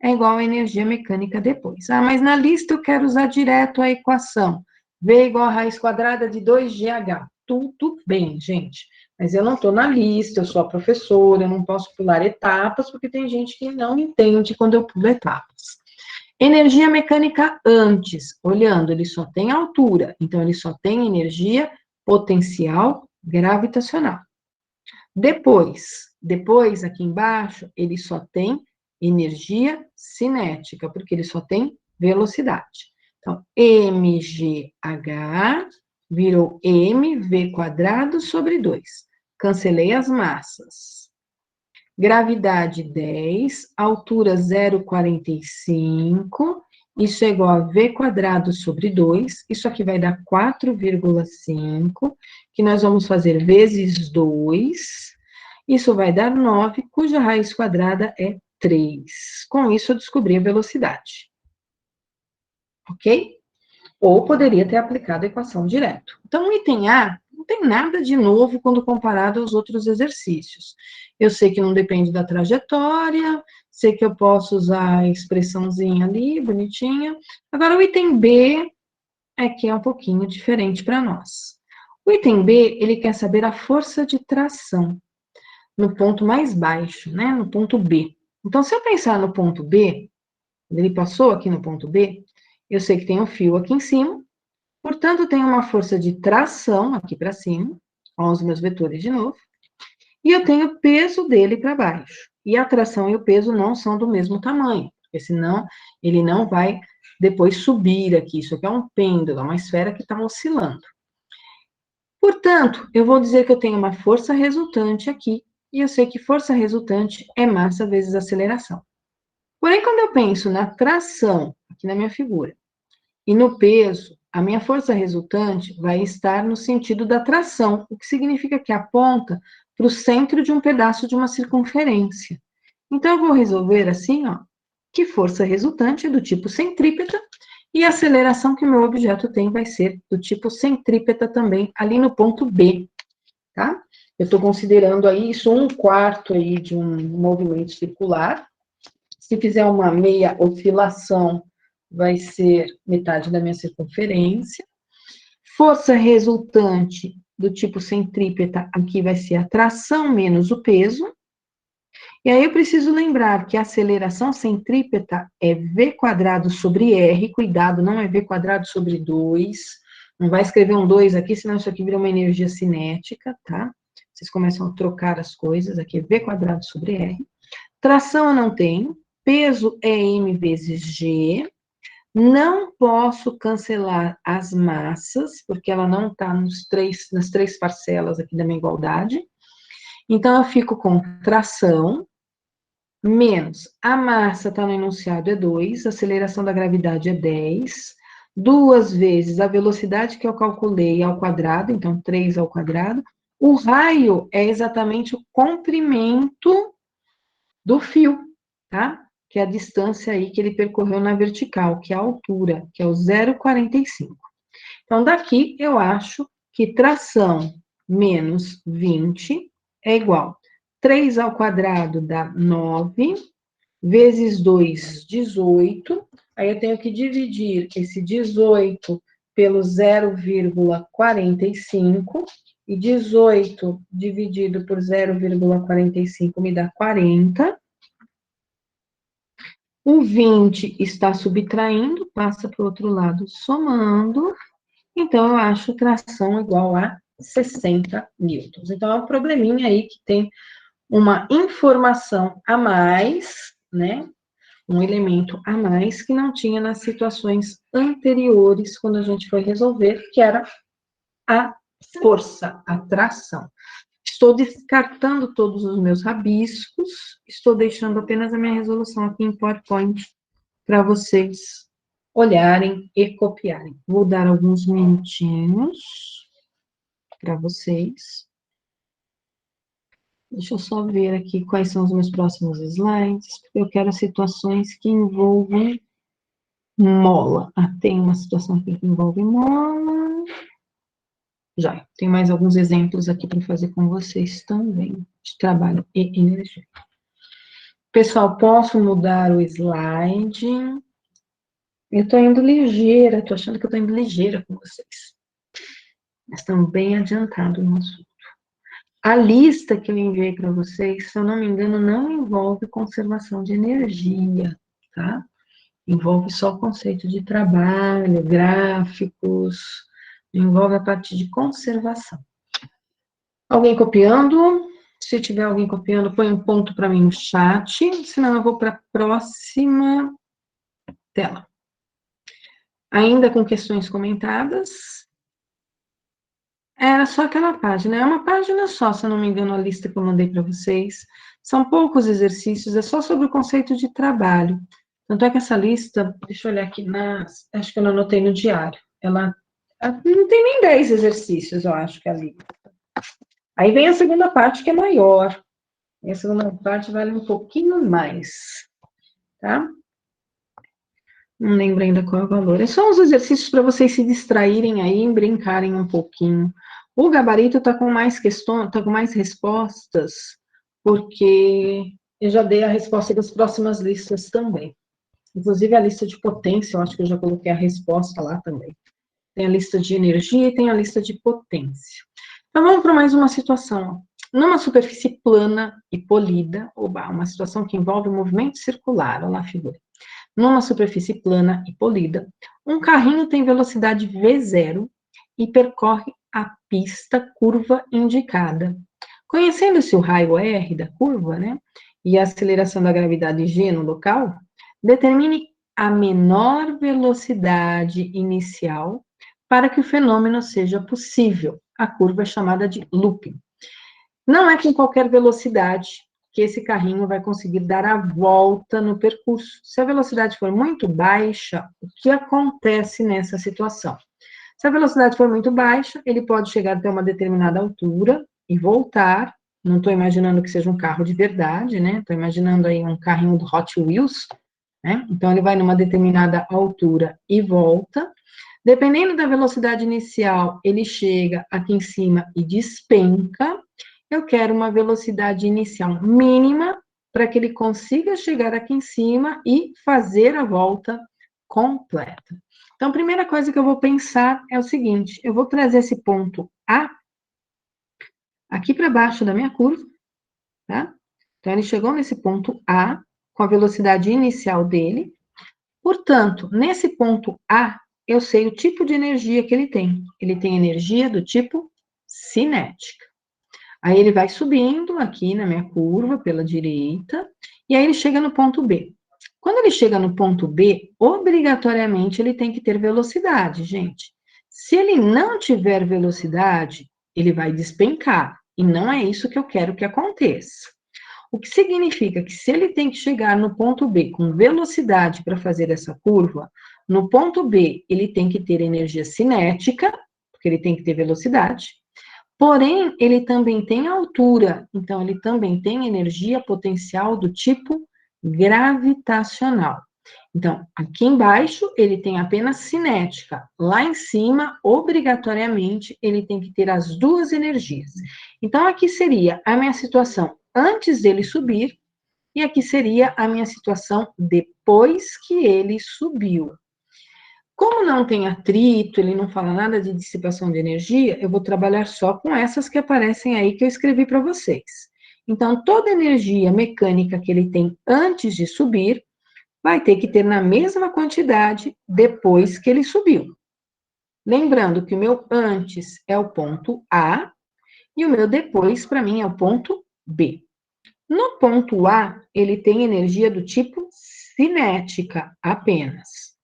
é igual a energia mecânica depois. Ah, mas na lista eu quero usar direto a equação. V igual a raiz quadrada de 2GH. Tudo bem, gente. Mas eu não estou na lista, eu sou a professora, eu não posso pular etapas, porque tem gente que não entende quando eu pulo etapas. Energia mecânica antes, olhando, ele só tem altura, então ele só tem energia potencial gravitacional. Depois, aqui embaixo, ele só tem energia cinética, porque ele só tem velocidade. Então, mgh virou mv quadrado sobre 2. Cancelei as massas. Gravidade 10, altura 0,45, isso é igual a v quadrado sobre 2, isso aqui vai dar 4,5, que nós vamos fazer vezes 2, isso vai dar 9, cuja raiz quadrada é 3. Com isso, eu descobri a velocidade. Ok? Ou poderia ter aplicado a equação direto. Então, o item A não tem nada de novo quando comparado aos outros exercícios. Eu sei que não depende da trajetória, sei que eu posso usar a expressãozinha ali, bonitinha. Agora, o item B é que é um pouquinho diferente para nós. O item B, ele quer saber a força de tração no ponto mais baixo, né? No ponto B. Então, se eu pensar no ponto B, ele passou aqui no ponto B, eu sei que tem um fio aqui em cima, portanto, tem uma força de tração aqui para cima, ó, os meus vetores de novo, e eu tenho o peso dele para baixo. E a tração e o peso não são do mesmo tamanho, porque senão ele não vai depois subir aqui. Isso aqui é um pêndulo, é uma esfera que está oscilando. Portanto, eu vou dizer que eu tenho uma força resultante aqui, e eu sei que força resultante é massa vezes aceleração. Porém, quando eu penso na tração, aqui na minha figura, e no peso, a minha força resultante vai estar no sentido da tração, o que significa que aponta para o centro de um pedaço de uma circunferência. Então, eu vou resolver assim, ó, que força resultante é do tipo centrípeta, e a aceleração que o meu objeto tem vai ser do tipo centrípeta também, ali no ponto B, tá? Eu estou considerando aí isso 1/4 aí de um movimento circular. Se fizer uma meia oscilação, vai ser metade da minha circunferência. Força resultante do tipo centrípeta, aqui vai ser a tração menos o peso. E aí eu preciso lembrar que a aceleração centrípeta é v quadrado sobre r, cuidado, não é v quadrado sobre 2. Não vai escrever um 2 aqui, senão isso aqui vira uma energia cinética, tá? Vocês começam a trocar as coisas, aqui é v quadrado sobre r. Tração eu não tenho, peso é m vezes g. Não posso cancelar as massas, porque ela não está nas três parcelas aqui da minha igualdade. Então, eu fico com tração, menos a massa está no enunciado é 2, a aceleração da gravidade é 10, 2 vezes a velocidade que eu calculei ao quadrado, então 3 ao quadrado. O raio é exatamente o comprimento do fio, tá? Que é a distância aí que ele percorreu na vertical, que é a altura, que é o 0,45. Então, daqui eu acho que tração menos 20 é igual 3 ao quadrado dá 9, vezes 2, 18. Aí eu tenho que dividir esse 18 pelo 0,45, e 18 dividido por 0,45 me dá 40. O 20 está subtraindo, passa para o outro lado somando. Então, eu acho tração igual a 60 newtons. Então, é um probleminha aí que tem uma informação a mais, né? Um elemento a mais que não tinha nas situações anteriores, quando a gente foi resolver, que era a força, a tração. Estou descartando todos os meus rabiscos, estou deixando apenas a minha resolução aqui em PowerPoint para vocês olharem e copiarem. Vou dar alguns minutinhos para vocês. Deixa eu só ver aqui quais são os meus próximos slides, porque eu quero situações que envolvam mola. Ah, tem uma situação aqui que envolve mola. Já, tem mais alguns exemplos aqui para fazer com vocês também, de trabalho e energia. Pessoal, posso mudar o slide? Eu estou indo ligeira, estou achando que eu estou indo ligeira com vocês. Estamos bem adiantados no assunto. A lista que eu enviei para vocês, se eu não me engano, não envolve conservação de energia, tá? Envolve só o conceito de trabalho, gráficos, envolve a parte de conservação. Alguém copiando? Se tiver alguém copiando, põe um ponto para mim no chat, senão eu vou para a próxima tela. Ainda com questões comentadas. Era só aquela página, é uma página só, se eu não me engano, a lista que eu mandei para vocês. São poucos exercícios, é só sobre o conceito de trabalho. Tanto é que essa lista, deixa eu olhar aqui, acho que eu não anotei no diário. Ela não tem nem 10 exercícios, eu acho que é a lista. Aí vem a segunda parte, que é maior. E a segunda parte vale um pouquinho mais, tá? Não lembro ainda qual é o valor. É só uns exercícios para vocês se distraírem aí, brincarem um pouquinho. O gabarito está com mais questões, está com mais respostas, porque eu já dei a resposta das próximas listas também. Inclusive a lista de potência, eu acho que eu já coloquei a resposta lá também. Tem a lista de energia e tem a lista de potência. Então vamos para mais uma situação. Numa superfície plana e polida, uma situação que envolve um movimento circular, olha lá a figura. Numa superfície plana e polida, um carrinho tem velocidade V0 e percorre a pista curva indicada. Conhecendo-se o raio R da curva, né, e a aceleração da gravidade G no local, determine a menor velocidade inicial para que o fenômeno seja possível. A curva é chamada de looping. Não é com qualquer velocidade que esse carrinho vai conseguir dar a volta no percurso. Se a velocidade for muito baixa, o que acontece nessa situação? Se a velocidade for muito baixa, ele pode chegar até uma determinada altura e voltar. Não estou imaginando que seja um carro de verdade, né? Estou imaginando aí um carrinho do Hot Wheels, né? Então, ele vai numa determinada altura e volta. Dependendo da velocidade inicial, ele chega aqui em cima e despenca. Eu quero uma velocidade inicial mínima para que ele consiga chegar aqui em cima e fazer a volta completa. Então, a primeira coisa que eu vou pensar é o seguinte, eu vou trazer esse ponto A aqui para baixo da minha curva, tá? Então, ele chegou nesse ponto A com a velocidade inicial dele. Portanto, nesse ponto A, eu sei o tipo de energia que ele tem. Ele tem energia do tipo cinética. Aí ele vai subindo aqui na minha curva pela direita, e aí ele chega no ponto B. Quando ele chega no ponto B, obrigatoriamente ele tem que ter velocidade, gente. Se ele não tiver velocidade, ele vai despencar, e não é isso que eu quero que aconteça. O que significa que se ele tem que chegar no ponto B com velocidade para fazer essa curva, no ponto B ele tem que ter energia cinética, porque ele tem que ter velocidade, porém ele também tem altura, então ele também tem energia potencial do tipo gravitacional. Então, aqui embaixo ele tem apenas cinética, lá em cima, obrigatoriamente, ele tem que ter as duas energias. Então, aqui seria a minha situação antes dele subir, e aqui seria a minha situação depois que ele subiu. Como não tem atrito, ele não fala nada de dissipação de energia, eu vou trabalhar só com essas que aparecem aí que eu escrevi para vocês. Então, toda energia mecânica que ele tem antes de subir, vai ter que ter na mesma quantidade depois que ele subiu. Lembrando que o meu antes é o ponto A, e o meu depois, para mim, é o ponto B. No ponto A, ele tem energia do tipo cinética apenas.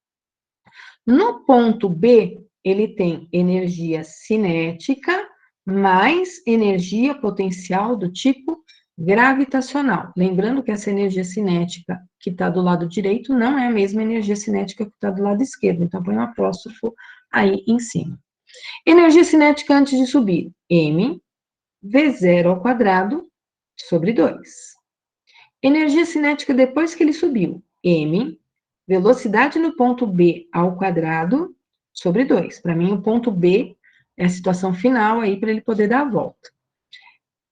No ponto B, ele tem energia cinética mais energia potencial do tipo gravitacional. Lembrando que essa energia cinética que está do lado direito não é a mesma energia cinética que está do lado esquerdo. Então, põe um apóstrofo aí em cima. Energia cinética antes de subir, m V0 ao quadrado sobre 2. Energia cinética depois que ele subiu, m, velocidade no ponto B ao quadrado sobre 2. Para mim, o ponto B é a situação final aí para ele poder dar a volta.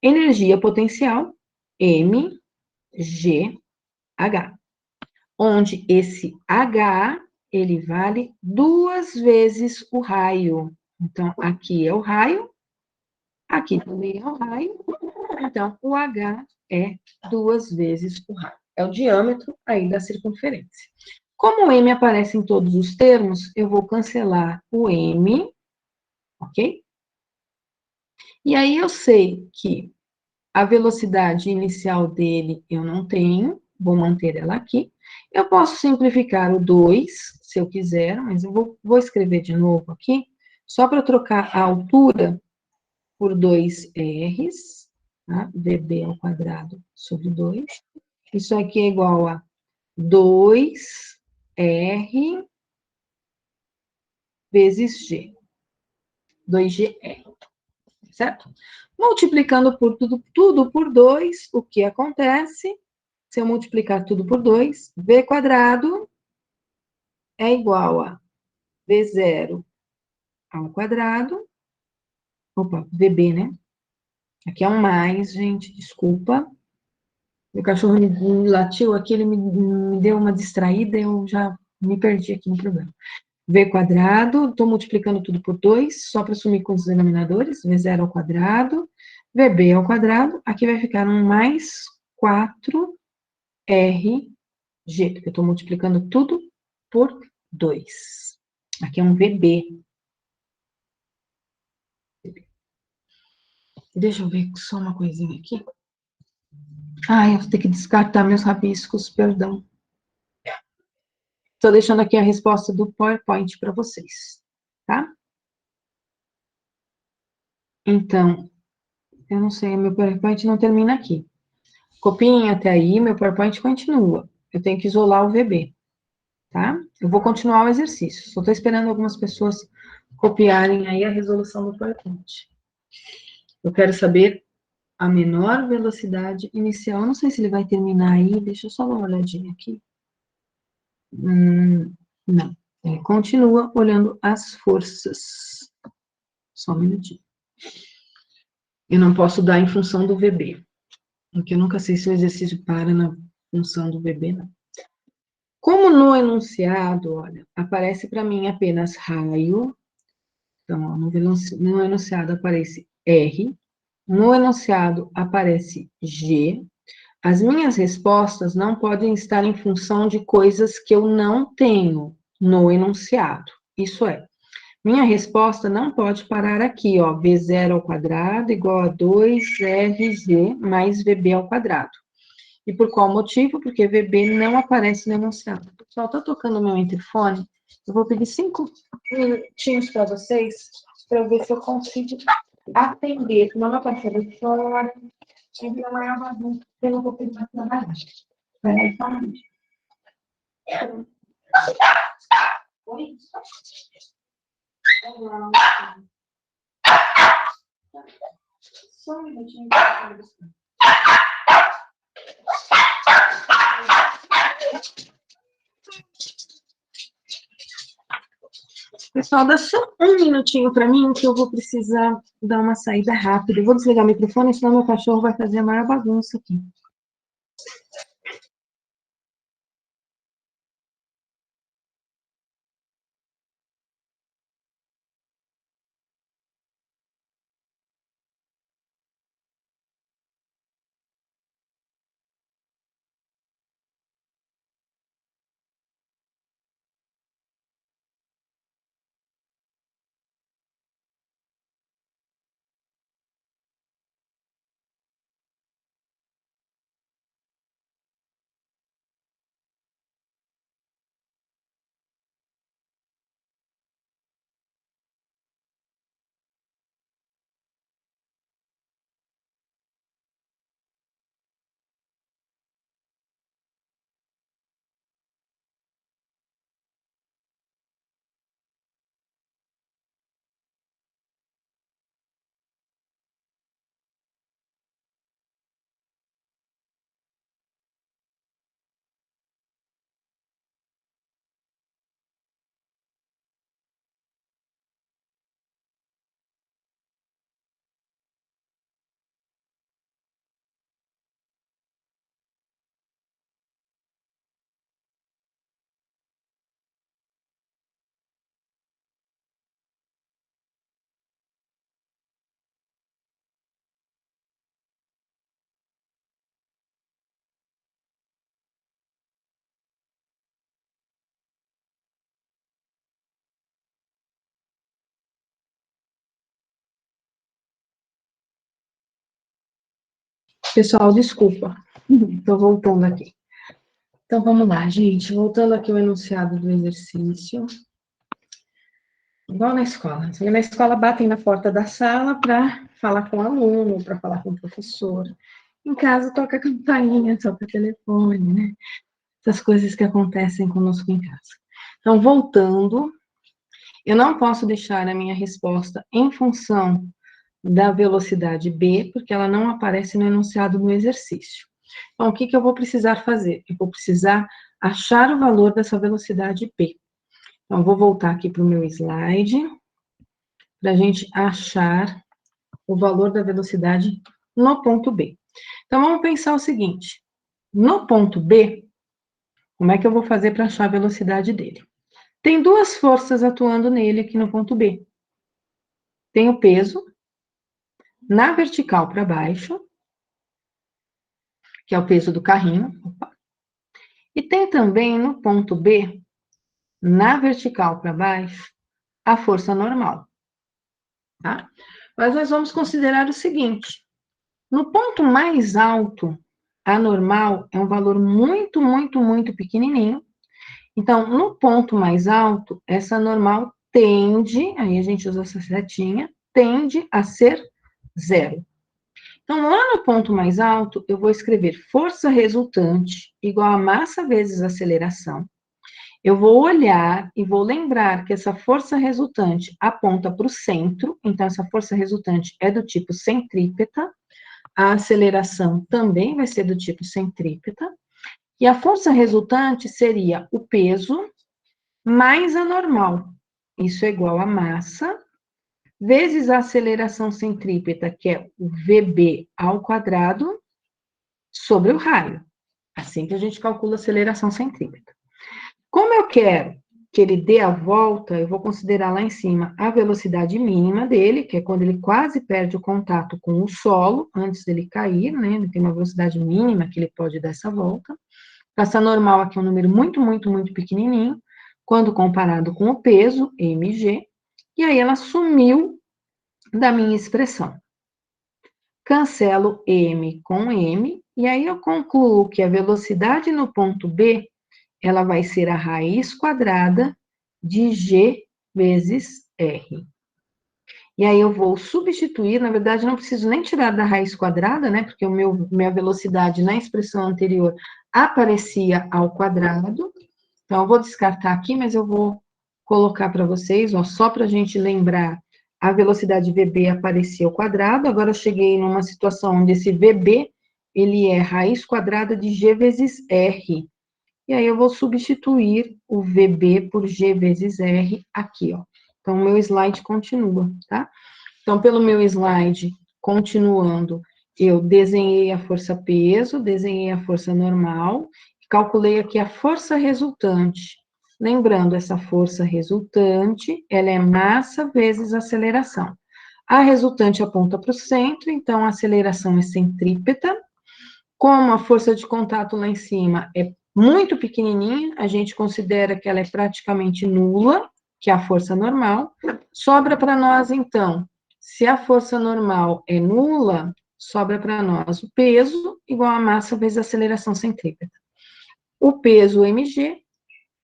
Energia potencial, mg H. Onde esse H, ele vale 2 vezes o raio. Então, aqui é o raio, aqui também é o raio. Então, o H é 2 vezes o raio. É o diâmetro aí da circunferência. Como o M aparece em todos os termos, eu vou cancelar o M, ok? E aí eu sei que a velocidade inicial dele eu não tenho, vou manter ela aqui. Eu posso simplificar o 2, se eu quiser, mas eu vou escrever de novo aqui, só para trocar a altura por 2Rs, tá? VB ao quadrado sobre 2. Isso aqui é igual a 2R vezes G. 2GR, certo? Multiplicando por tudo por 2, o que acontece? Se eu multiplicar tudo por 2, V quadrado é igual a V0 ao quadrado. Opa, VB, né? Aqui é um mais, gente, desculpa. Meu cachorro me latiu aqui, ele me deu uma distraída, eu já me perdi aqui no problema. V quadrado, estou multiplicando tudo por 2, só para sumir com os denominadores, V0 ao quadrado, VB ao quadrado, aqui vai ficar um mais 4RG, porque eu estou multiplicando tudo por 2. Aqui é um VB. Deixa eu ver só uma coisinha aqui. Ah, eu vou ter que descartar meus rabiscos, perdão. Estou deixando aqui a resposta do PowerPoint para vocês, tá? Então, eu não sei, meu PowerPoint não termina aqui. Copiem até aí, meu PowerPoint continua. Eu tenho que isolar o VB, tá? Eu vou continuar o exercício. Só estou esperando algumas pessoas copiarem aí a resolução do PowerPoint. Eu quero saber a menor velocidade inicial. Eu não sei se ele vai terminar aí, deixa eu só dar uma olhadinha aqui. Não. Ele continua olhando as forças. Só um minutinho. Eu não posso dar em função do VB, porque eu nunca sei se o exercício para na função do VB, não. Como no enunciado, olha, aparece para mim apenas raio, então, ó, no enunciado aparece R, no enunciado aparece G. As minhas respostas não podem estar em função de coisas que eu não tenho no enunciado. Isso é, minha resposta não pode parar aqui, ó, V0 ao quadrado igual a 2RG mais VB ao quadrado. E por qual motivo? Porque VB não aparece no enunciado. Pessoal, estou tocando o meu interfone. Eu vou pedir 5 minutinhos para vocês, para eu ver se eu consigo atender. Não vai aparecer fora. Sempre a maior bagunça, eu não vou pedir mais trabalhar. Peraí, só um minutinho. Oi? Só um minutinho. Pessoal, dá só um minutinho para mim, que eu vou precisar dar uma saída rápida. Eu vou desligar o microfone, senão meu cachorro vai fazer a maior bagunça aqui. Pessoal, desculpa. Estou voltando aqui. Então, vamos lá, gente. Voltando aqui ao enunciado do exercício. Igual na escola. Na escola, batem na porta da sala para falar com o aluno, para falar com o professor. Em casa, toca a campainha, toca o telefone, né? Essas coisas que acontecem conosco em casa. Então, voltando, eu não posso deixar a minha resposta em função da velocidade b, porque ela não aparece no enunciado do exercício. Então, o que eu vou precisar fazer? Eu vou precisar achar o valor dessa velocidade b. Então, vou voltar aqui para o meu slide, para a gente achar o valor da velocidade no ponto B. Então, vamos pensar o seguinte, no ponto B, como é que eu vou fazer para achar a velocidade dele? Tem duas forças atuando nele aqui no ponto B. Tem o peso na vertical para baixo, que é o peso do carrinho. E tem também no ponto B, na vertical para baixo, a força normal. Tá? Mas nós vamos considerar o seguinte, no ponto mais alto, a normal é um valor muito, muito, muito pequenininho. Então, no ponto mais alto, essa normal tende, aí a gente usa essa setinha, tende a ser zero. Então, lá no ponto mais alto, eu vou escrever força resultante igual a massa vezes aceleração. Eu vou olhar e vou lembrar que essa força resultante aponta para o centro, então essa força resultante é do tipo centrípeta, a aceleração também vai ser do tipo centrípeta, e a força resultante seria o peso mais a normal. Isso é igual a massa, vezes a aceleração centrípeta, que é o VB ao quadrado, sobre o raio. Assim que a gente calcula a aceleração centrípeta. Como eu quero que ele dê a volta, eu vou considerar lá em cima a velocidade mínima dele, que é quando ele quase perde o contato com o solo, antes dele cair, né? Ele tem uma velocidade mínima que ele pode dar essa volta. Essa normal aqui é um número muito, muito, muito pequenininho, quando comparado com o peso, mg, e aí ela sumiu da minha expressão. Cancelo m com m, e aí eu concluo que a velocidade no ponto B, ela vai ser a raiz quadrada de g vezes r. E aí eu vou substituir, na verdade, não preciso nem tirar da raiz quadrada, né, porque minha velocidade na expressão anterior aparecia ao quadrado. Então, eu vou descartar aqui, mas eu vou colocar para vocês, ó, só para a gente lembrar, a velocidade VB aparecia ao quadrado, agora eu cheguei numa situação onde esse VB, ele é raiz quadrada de g vezes r. E aí eu vou substituir o VB por g vezes r aqui, ó. Então, o meu slide continua, tá? Então, pelo meu slide, continuando, eu desenhei a força peso, desenhei a força normal, calculei aqui a força resultante. Lembrando, essa força resultante, ela é massa vezes aceleração. A resultante aponta para o centro, então a aceleração é centrípeta. Como a força de contato lá em cima é muito pequenininha, a gente considera que ela é praticamente nula, que é a força normal. Sobra para nós, então, se a força normal é nula, sobra para nós o peso igual a massa vezes a aceleração centrípeta. O peso mg,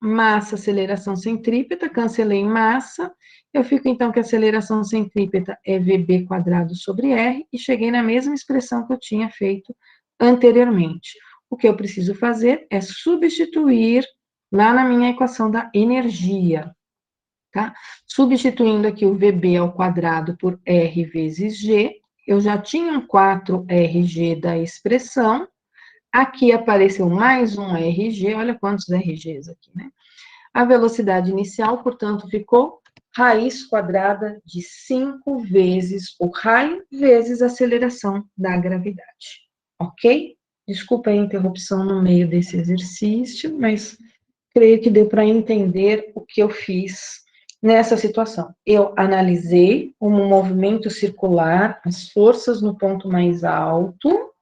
massa, aceleração centrípeta, cancelei massa, eu fico então que a aceleração centrípeta é VB quadrado sobre R, e cheguei na mesma expressão que eu tinha feito anteriormente. O que eu preciso fazer é substituir lá na minha equação da energia, tá? Substituindo aqui o VB ao quadrado por R vezes G, eu já tinha um 4RG da expressão, aqui apareceu mais um RG, olha quantos RGs aqui, né? A velocidade inicial, portanto, ficou raiz quadrada de 5 vezes o raio vezes a aceleração da gravidade, ok? Desculpa a interrupção no meio desse exercício, mas creio que deu para entender o que eu fiz nessa situação. Eu analisei um movimento circular, as forças no ponto mais alto,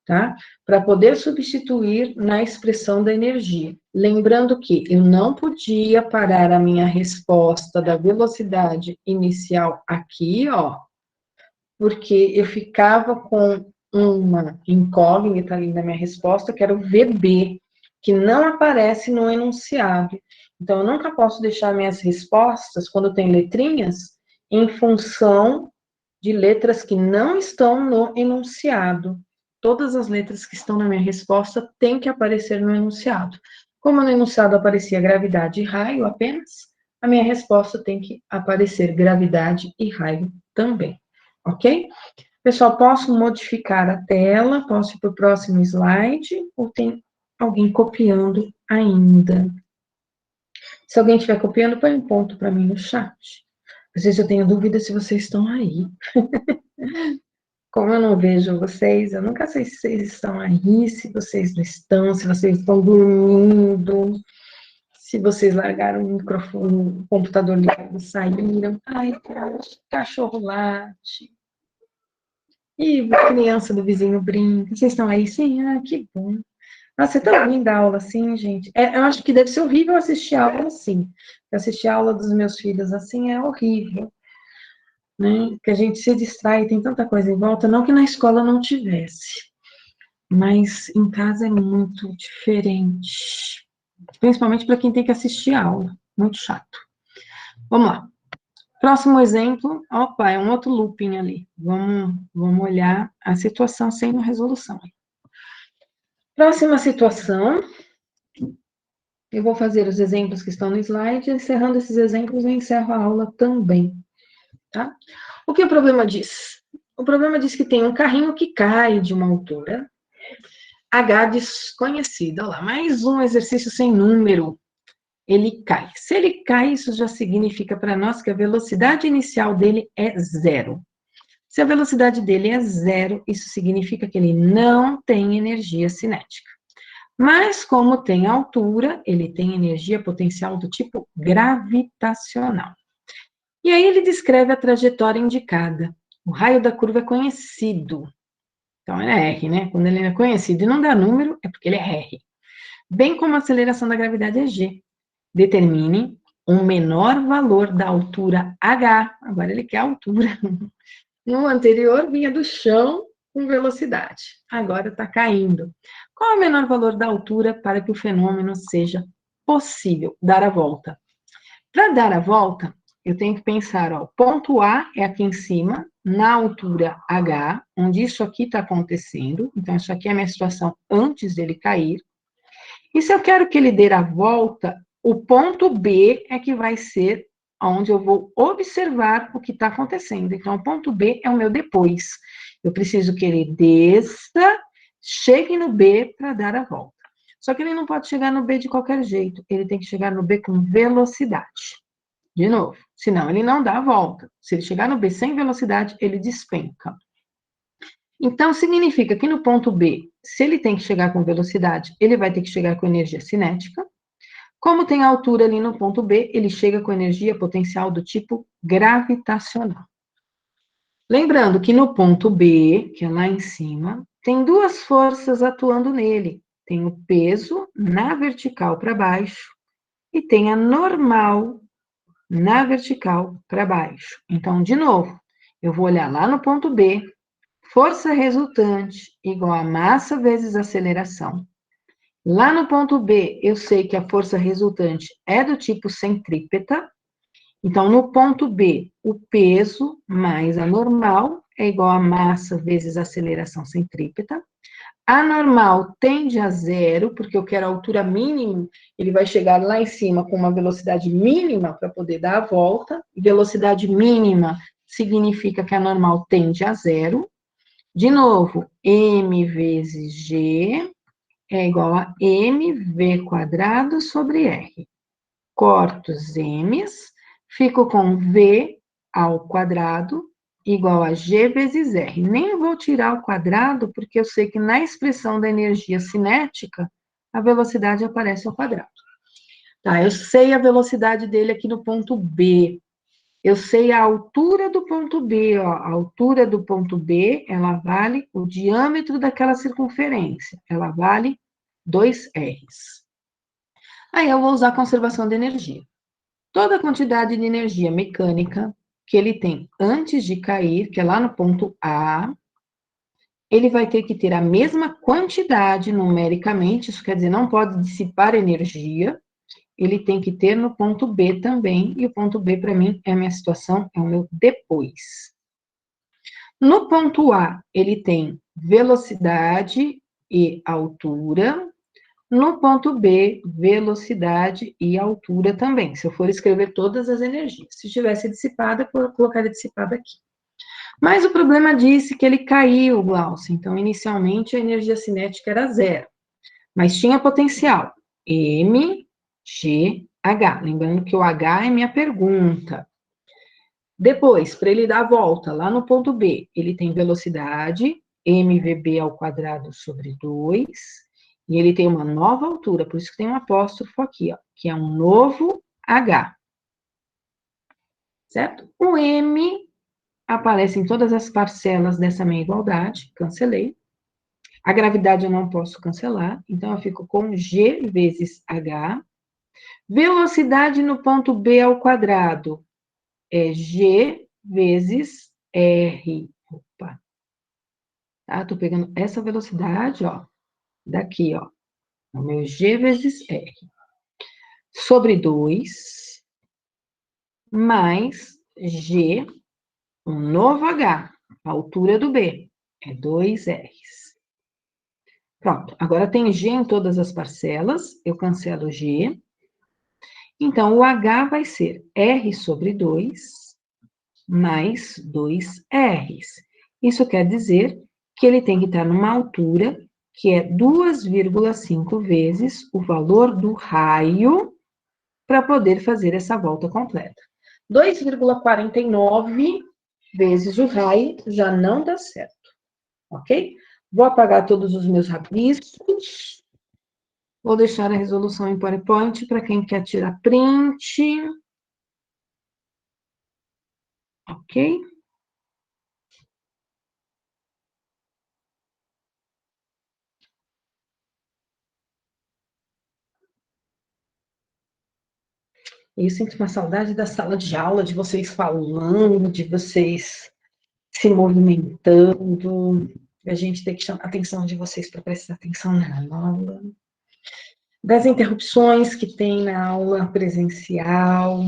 tá? Para poder substituir na expressão da energia. Lembrando que eu não podia parar a minha resposta da velocidade inicial aqui, ó, porque eu ficava com uma incógnita ali na minha resposta, que era o VB, que não aparece no enunciado. Então, eu nunca posso deixar minhas respostas, quando tem letrinhas, em função de letras que não estão no enunciado. Todas as letras que estão na minha resposta têm que aparecer no enunciado. Como no enunciado aparecia gravidade e raio apenas, a minha resposta tem que aparecer gravidade e raio também, ok? Pessoal, posso modificar a tela? Posso ir para o próximo slide? Ou tem alguém copiando ainda? Se alguém estiver copiando, põe um ponto para mim no chat. Às vezes eu tenho dúvida se vocês estão aí. Como eu não vejo vocês, eu nunca sei se vocês estão aí, se vocês não estão, se vocês estão dormindo, se vocês largaram o microfone, o computador ligado, saíram. Ai, cachorro late. E a criança do vizinho brinca. Vocês estão aí? Sim, ah, que bom. Nossa, é tão ruim dar aula assim, gente. Eu acho que deve ser horrível assistir aula assim. Assistir a aula dos meus filhos assim é horrível. Né? Que a gente se distrai, tem tanta coisa em volta. Não que na escola não tivesse. Mas em casa é muito diferente. Principalmente para quem tem que assistir a aula. Muito chato. Vamos lá. Próximo exemplo. Opa, é um outro looping ali. Vamos olhar a situação sem uma resolução. Próxima situação. Eu vou fazer os exemplos que estão no slide. Encerrando esses exemplos, eu encerro a aula também. Tá? O que o problema diz? O problema diz que tem um carrinho que cai de uma altura H desconhecida. Olha lá, mais um exercício sem número. Ele cai. Se ele cai, isso já significa para nós que a velocidade inicial dele é zero. Se a velocidade dele é zero, isso significa que ele não tem energia cinética. Mas, como tem altura, ele tem energia potencial do tipo gravitacional. E aí ele descreve a trajetória indicada. O raio da curva é conhecido. Então, ele é R, né? Quando ele é conhecido e não dá número, é porque ele é R. Bem como a aceleração da gravidade é G. Determine um menor valor da altura H. Agora ele quer a altura. No anterior vinha do chão com velocidade. Agora está caindo. Qual é o menor valor da altura para que o fenômeno seja possível dar a volta? Para dar a volta, eu tenho que pensar, ó, ponto A é aqui em cima, na altura H, onde isso aqui está acontecendo. Então, isso aqui é a minha situação antes dele cair. E se eu quero que ele dê a volta, o ponto B é que vai ser onde eu vou observar o que está acontecendo. Então, o ponto B é o meu depois. Eu preciso que ele desça, chegue no B para dar a volta. Só que ele não pode chegar no B de qualquer jeito. Ele tem que chegar no B com velocidade. De novo, senão ele não dá a volta. Se ele chegar no B sem velocidade, ele despenca. Então, significa que no ponto B, se ele tem que chegar com velocidade, ele vai ter que chegar com energia cinética. Como tem altura ali no ponto B, ele chega com energia potencial do tipo gravitacional. Lembrando que no ponto B, que é lá em cima, tem duas forças atuando nele. Tem o peso na vertical para baixo e tem a normal na vertical para baixo. Então, de novo, eu vou olhar lá no ponto B, força resultante igual a massa vezes aceleração. Lá no ponto B, eu sei que a força resultante é do tipo centrípeta. Então, no ponto B, o peso mais a normal é igual a massa vezes aceleração centrípeta. A normal tende a zero, porque eu quero a altura mínima, ele vai chegar lá em cima com uma velocidade mínima para poder dar a volta. Velocidade mínima significa que a normal tende a zero. De novo, m vezes g é igual a mv quadrado sobre r. Corto os m's, fico com v ao quadrado igual a g vezes r. Nem vou tirar o quadrado, porque eu sei que na expressão da energia cinética, a velocidade aparece ao quadrado. Tá, eu sei a velocidade dele aqui no ponto B. Eu sei a altura do ponto B, ó. A altura do ponto B, ela vale o diâmetro daquela circunferência. Ela vale 2 R's. Aí eu vou usar a conservação de energia. Toda a quantidade de energia mecânica que ele tem antes de cair, que é lá no ponto A, ele vai ter que ter a mesma quantidade numericamente, isso quer dizer, não pode dissipar energia, ele tem que ter no ponto B também, e o ponto B, para mim, é a minha situação, é o meu depois. No ponto A, ele tem velocidade e altura. No ponto B, velocidade e altura também, se eu for escrever todas as energias. Se tivesse dissipada, eu colocaria dissipada aqui. Mas o problema disse que ele caiu, Glaucio. Então, inicialmente, a energia cinética era 0. Mas tinha potencial. M, G, H. Lembrando que o H é minha pergunta. Depois, para ele dar a volta, lá no ponto B, ele tem velocidade, mvb ao quadrado sobre 2, e ele tem uma nova altura, por isso que tem um apóstrofo aqui, ó, que é um novo H. Certo? O M aparece em todas as parcelas dessa minha igualdade, cancelei. A gravidade eu não posso cancelar, então eu fico com G vezes H. Velocidade no ponto B ao quadrado é G vezes R. Opa. Tá? Tô pegando essa velocidade, ó, daqui, ó. O meu G vezes R. Sobre 2, mais G, um novo H, a altura do B, é 2Rs. Pronto, agora tem G em todas as parcelas, eu cancelo G. Então, o H vai ser R sobre 2, mais 2Rs. Isso quer dizer que ele tem que estar numa altura que é 2,5 vezes o valor do raio para poder fazer essa volta completa. 2,49 vezes o raio já não dá certo, ok? Vou apagar todos os meus rabiscos. Vou deixar a resolução em PowerPoint para quem quer tirar print. Ok? Eu sinto uma saudade da sala de aula, de vocês falando, de vocês se movimentando. A gente tem que chamar a atenção de vocês para prestar atenção na aula. Das interrupções que tem na aula presencial,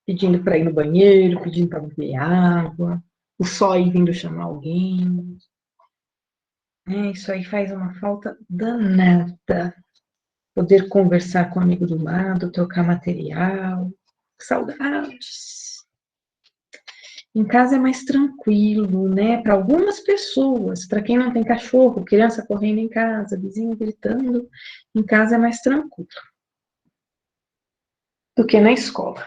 pedindo para ir no banheiro, pedindo para beber água, o só vindo chamar alguém. Isso aí faz uma falta danada. Poder conversar com o amigo do lado, trocar material. Saudades. Em casa é mais tranquilo, né? Para algumas pessoas, para quem não tem cachorro, criança correndo em casa, vizinho gritando, em casa é mais tranquilo do que na escola.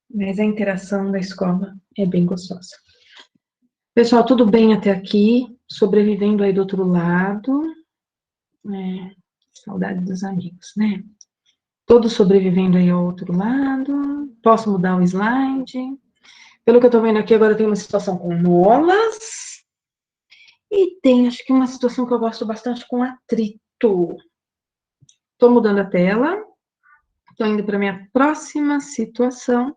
Mas a interação da escola é bem gostosa. Pessoal, tudo bem até aqui? Sobrevivendo aí do outro lado. Saudade dos amigos, né? Todos sobrevivendo aí ao outro lado. Posso mudar o slide? Pelo que eu tô vendo aqui, agora tem uma situação com molas. E tem, acho que uma situação que eu gosto bastante com atrito. Tô mudando a tela. Tô indo para minha próxima situação,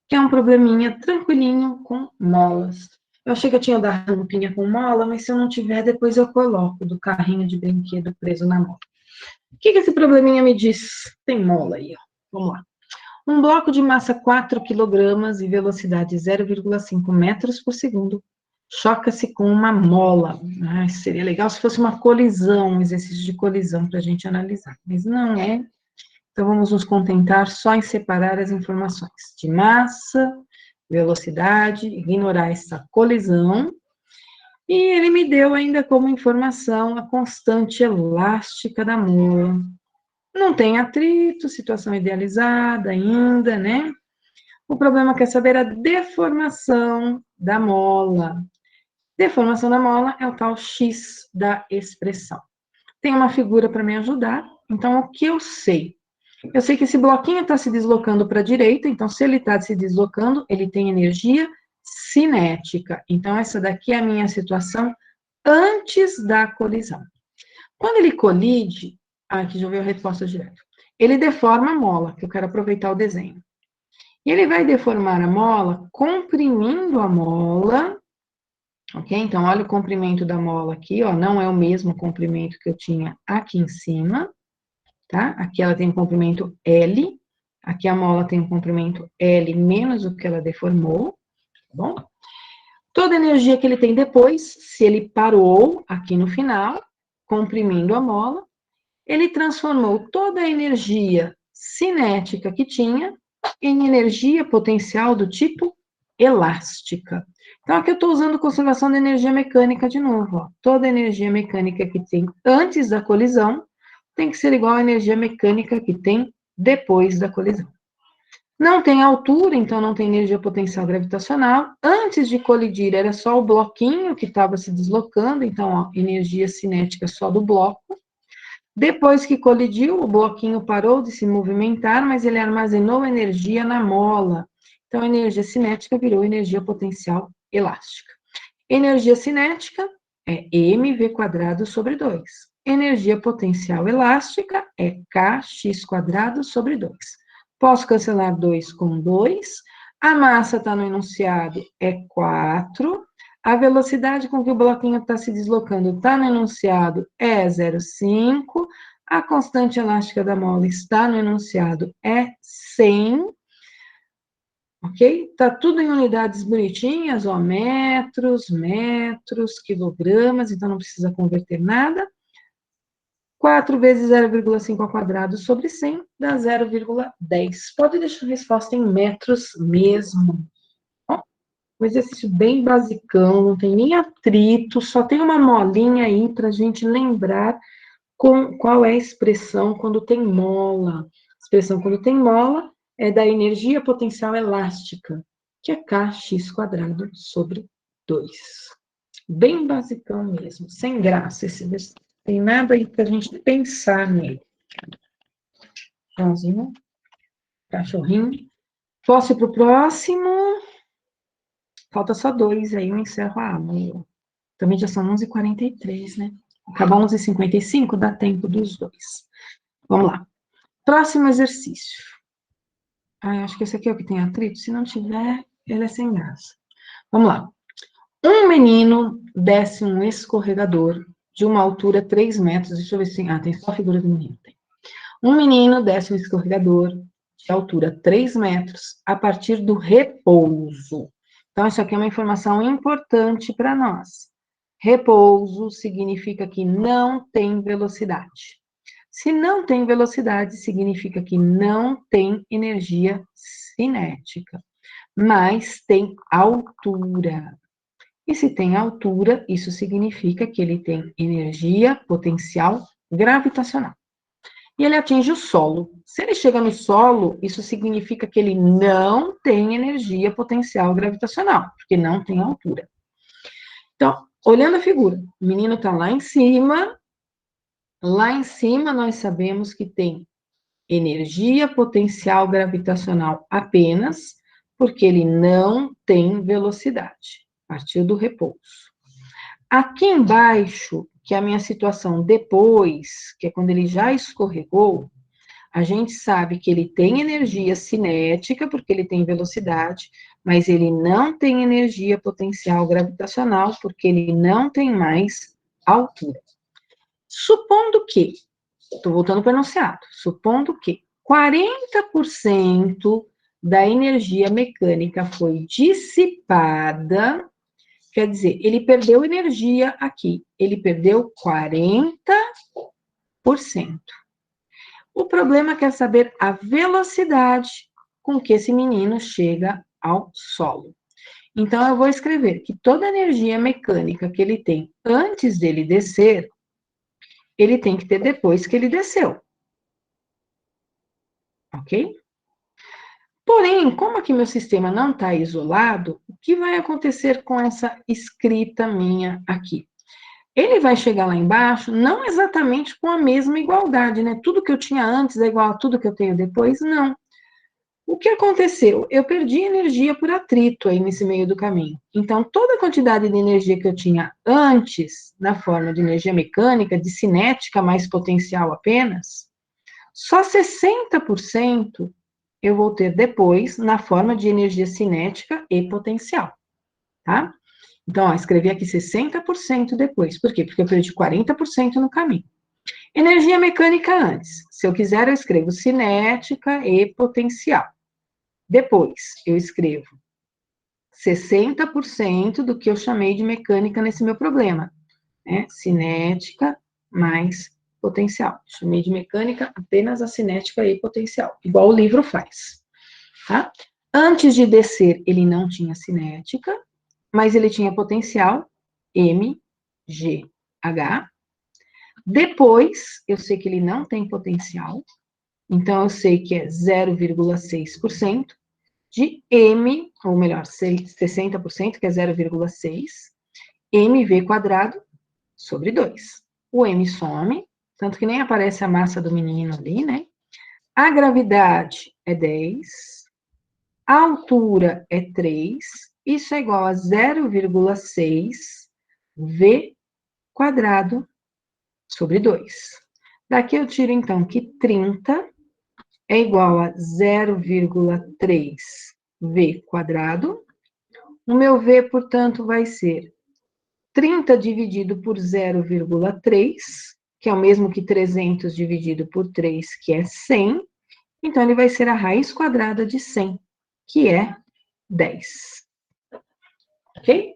que é um probleminha tranquilinho com molas. Eu achei que eu tinha dado rampinha com mola, mas se eu não tiver, depois eu coloco do carrinho de brinquedo preso na mola. O que esse probleminha me diz? Tem mola aí, ó. Vamos lá. Um bloco de massa 4 kg e velocidade 0,5 metros por segundo choca-se com uma mola. Seria legal se fosse uma colisão, um exercício de colisão para a gente analisar, mas não é. Então, vamos nos contentar só em separar as informações de massa, velocidade, ignorar essa colisão. E ele me deu ainda como informação a constante elástica da mola. Não tem atrito, situação idealizada ainda, né? O problema quer saber a deformação da mola. Deformação da mola é o tal X da expressão. Tem uma figura para me ajudar, então o que eu sei? Eu sei que esse bloquinho está se deslocando para a direita, então se ele está se deslocando, ele tem energia cinética. Então essa daqui é a minha situação antes da colisão. Quando ele colide, aqui já veio a resposta direta, ele deforma a mola, que eu quero aproveitar o desenho. E ele vai deformar a mola comprimindo a mola Ok? Então, olha o comprimento da mola aqui, ó, não é o mesmo comprimento que eu tinha aqui em cima, tá? Aqui ela tem um comprimento L, aqui a mola tem um comprimento L menos o que ela deformou, tá bom? Toda a energia que ele tem depois, se ele parou aqui no final, comprimindo a mola, ele transformou toda a energia cinética que tinha em energia potencial do tipo elástica. Então, aqui eu estou usando conservação da energia mecânica de novo. Ó. Toda a energia mecânica que tem antes da colisão tem que ser igual à energia mecânica que tem depois da colisão. Não tem altura, então não tem energia potencial gravitacional. Antes de colidir, era só o bloquinho que estava se deslocando, então, ó, energia cinética só do bloco. Depois que colidiu, o bloquinho parou de se movimentar, mas ele armazenou energia na mola. Então, a energia cinética virou energia potencial elástica. Energia cinética é mv² sobre 2. Energia potencial elástica é kx² sobre 2. Posso cancelar 2 com 2. A massa está no enunciado, é 4. A velocidade com que o bloquinho está se deslocando está no enunciado, é 0,5. A constante elástica da mola está no enunciado, é 100. Ok? Tá tudo em unidades bonitinhas, ó, metros, quilogramas, então não precisa converter nada. 4 vezes 0,5² sobre 100 dá 0,10. Pode deixar a resposta em metros mesmo. Ó, um exercício bem basicão, não tem nem atrito, só tem uma molinha aí para a gente lembrar qual é a expressão quando tem mola. A expressão quando tem mola é da energia potencial elástica, que é kx² sobre 2. Bem basicão mesmo, sem graça esse exercício. Tem nada aí para a gente pensar nele. Joãozinho, cachorrinho. Posso ir para o próximo? Falta só 2, aí eu encerro a aula. Também já são 11h43, né? Acabar 11h55, dá tempo dos 2. Vamos lá. Próximo exercício. Acho que esse aqui é o que tem atrito. Se não tiver, ele é sem graça. Vamos lá. Um menino desce um escorregador de uma altura 3 metros. Deixa eu ver se... tem só a figura do menino. Tem. Um menino desce um escorregador de altura 3 metros a partir do repouso. Então, isso aqui é uma informação importante para nós. Repouso significa que não tem velocidade. Se não tem velocidade, significa que não tem energia cinética, mas tem altura. E se tem altura, isso significa que ele tem energia potencial gravitacional. E ele atinge o solo. Se ele chega no solo, isso significa que ele não tem energia potencial gravitacional, porque não tem altura. Então, olhando a figura, o menino está lá em cima. Lá em cima, nós sabemos que tem energia potencial gravitacional apenas, porque ele não tem velocidade. Partiu do repouso. Aqui embaixo, que é a minha situação depois, que é quando ele já escorregou, a gente sabe que ele tem energia cinética, porque ele tem velocidade, mas ele não tem energia potencial gravitacional, porque ele não tem mais altura. Supondo que, estou voltando para o enunciado, supondo que 40% da energia mecânica foi dissipada, quer dizer, ele perdeu energia aqui, ele perdeu 40%. O problema é saber a velocidade com que esse menino chega ao solo. Então, eu vou escrever que toda a energia mecânica que ele tem antes dele descer, ele tem que ter depois que ele desceu. Ok? Porém, como aqui meu sistema não está isolado, o que vai acontecer com essa escrita minha aqui? Ele vai chegar lá embaixo, não exatamente com a mesma igualdade, né? Tudo que eu tinha antes é igual a tudo que eu tenho depois? Não. O que aconteceu? Eu perdi energia por atrito aí nesse meio do caminho. Então, toda a quantidade de energia que eu tinha antes, na forma de energia mecânica, de cinética mais potencial apenas, só 60% eu vou ter depois na forma de energia cinética e potencial, tá? Então, ó, escrevi aqui 60% depois. Por quê? Porque eu perdi 40% no caminho. Energia mecânica antes. Se eu quiser, eu escrevo cinética e potencial. Depois, eu escrevo 60% do que eu chamei de mecânica nesse meu problema, né? Cinética mais potencial. Chamei de mecânica apenas a cinética e potencial, igual o livro faz, tá? Antes de descer, ele não tinha cinética, mas ele tinha potencial, M, G, H. Depois, eu sei que ele não tem potencial, então eu sei que é 0,6% de M, ou melhor, 60%, que é 0,6, mv quadrado sobre 2. O M some, tanto que nem aparece a massa do menino ali, né? A gravidade é 10, a altura é 3, isso é igual a 0,6 V quadrado sobre 2. Daqui eu tiro, então, que 30 é igual a 0,3 V quadrado. O meu V, portanto, vai ser 30 dividido por 0,3, que é o mesmo que 300 dividido por 3, que é 100. Então, ele vai ser a raiz quadrada de 100, que é 10. Ok?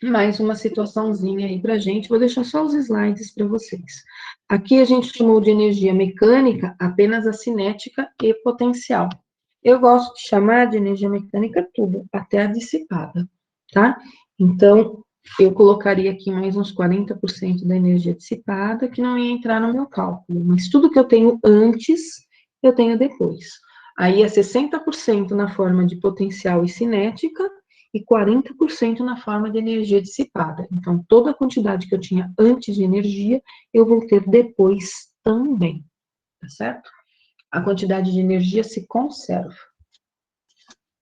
Mais uma situaçãozinha aí pra gente. Vou deixar só os slides para vocês. Aqui a gente chamou de energia mecânica apenas a cinética e potencial. Eu gosto de chamar de energia mecânica tudo, até a dissipada, tá? Então, eu colocaria aqui mais uns 40% da energia dissipada, que não ia entrar no meu cálculo, mas tudo que eu tenho antes, eu tenho depois. Aí é 60% na forma de potencial e cinética, e 40% na forma de energia dissipada. Então, toda a quantidade que eu tinha antes de energia, eu vou ter depois também, tá certo? A quantidade de energia se conserva.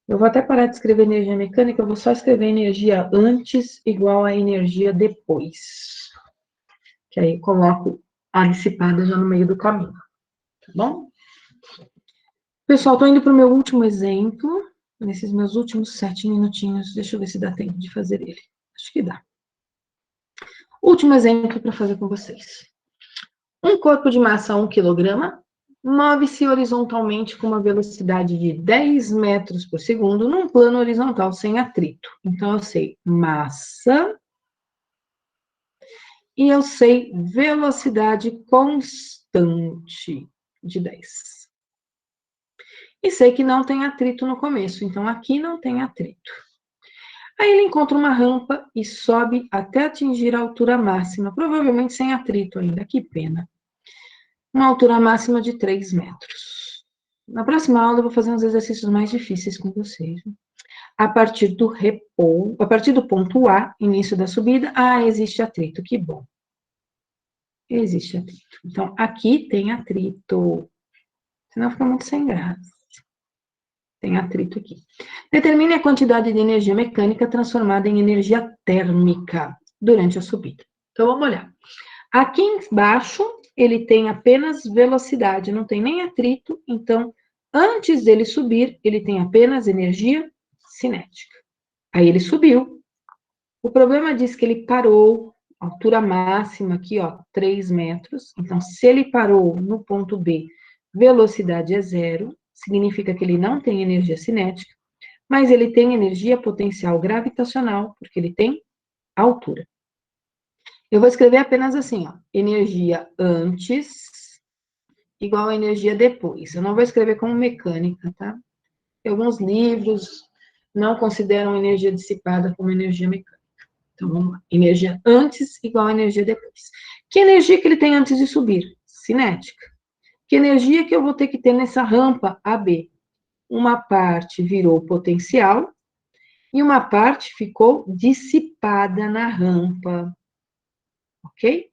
Eu vou até parar de escrever energia mecânica, eu vou só escrever energia antes igual a energia depois. Que aí eu coloco a dissipada já no meio do caminho, tá bom? Pessoal, tô indo para o meu último exemplo. Nesses meus últimos 7 minutinhos, deixa eu ver se dá tempo de fazer ele. Acho que dá. Último exemplo para fazer com vocês. Um corpo de massa 1 kg move-se horizontalmente com uma velocidade de 10 metros por segundo num plano horizontal sem atrito. Então, eu sei massa e eu sei velocidade constante de 10. E sei que não tem atrito no começo, então aqui não tem atrito. Aí ele encontra uma rampa e sobe até atingir a altura máxima, provavelmente sem atrito ainda, que pena. Uma altura máxima de 3 metros. Na próxima aula eu vou fazer uns exercícios mais difíceis com vocês. A partir do ponto A, início da subida, existe atrito, que bom. Existe atrito. Então, aqui tem atrito. Senão fica muito sem graça. Tem atrito aqui. Determine a quantidade de energia mecânica transformada em energia térmica durante a subida. Então, vamos olhar. Aqui embaixo, ele tem apenas velocidade, não tem nem atrito. Então, antes dele subir, ele tem apenas energia cinética. Aí ele subiu. O problema diz que ele parou, altura máxima aqui, ó, 3 metros. Então, se ele parou no ponto B, velocidade é 0. Significa que ele não tem energia cinética, mas ele tem energia potencial gravitacional, porque ele tem altura. Eu vou escrever apenas assim, ó, energia antes igual a energia depois. Eu não vou escrever como mecânica, tá? Alguns livros não consideram energia dissipada como energia mecânica. Então, vamos lá. Energia antes igual a energia depois. Que energia que ele tem antes de subir? Cinética. Que energia que eu vou ter que ter nessa rampa AB? Uma parte virou potencial e uma parte ficou dissipada na rampa. Ok?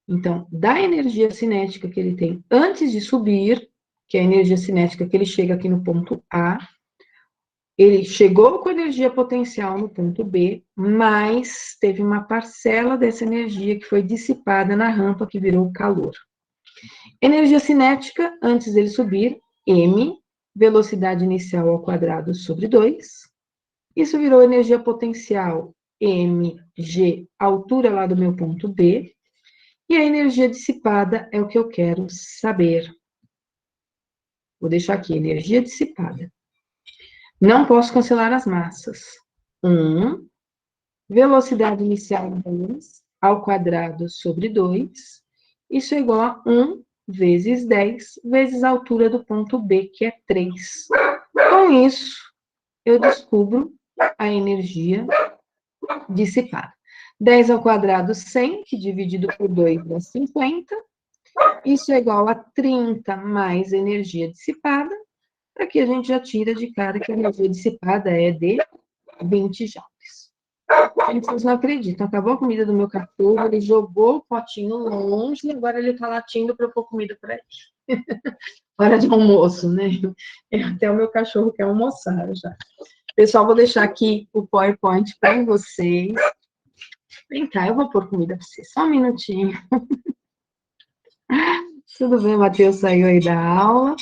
Então, da energia cinética que ele tem antes de subir, que é a energia cinética que ele chega aqui no ponto A, ele chegou com energia potencial no ponto B, mas teve uma parcela dessa energia que foi dissipada na rampa, que virou calor. Energia cinética, antes dele subir, M, velocidade inicial ao quadrado sobre 2. Isso virou energia potencial mg, altura lá do meu ponto B, e a energia dissipada é o que eu quero saber. Vou deixar aqui, energia dissipada. Não posso cancelar as massas. 1, velocidade inicial 2, ao quadrado sobre 2, isso é igual a 1 vezes 10, vezes a altura do ponto B, que é 3. Com isso, eu descubro a energia dissipada. 10 ao quadrado, 100, que dividido por 2 dá 50. Isso é igual a 30 mais energia dissipada. Aqui a gente já tira de cara que a energia dissipada é de 20 joules. Gente, vocês não acreditam. Acabou a comida do meu cachorro, ele jogou o potinho longe e agora ele tá latindo para eu pôr comida para ele. Hora de almoço, né? Até o meu cachorro quer almoçar já. Pessoal, vou deixar aqui o PowerPoint para vocês. Vem cá, eu vou pôr comida para vocês. Só um minutinho. Tudo bem, o Matheus saiu aí da aula.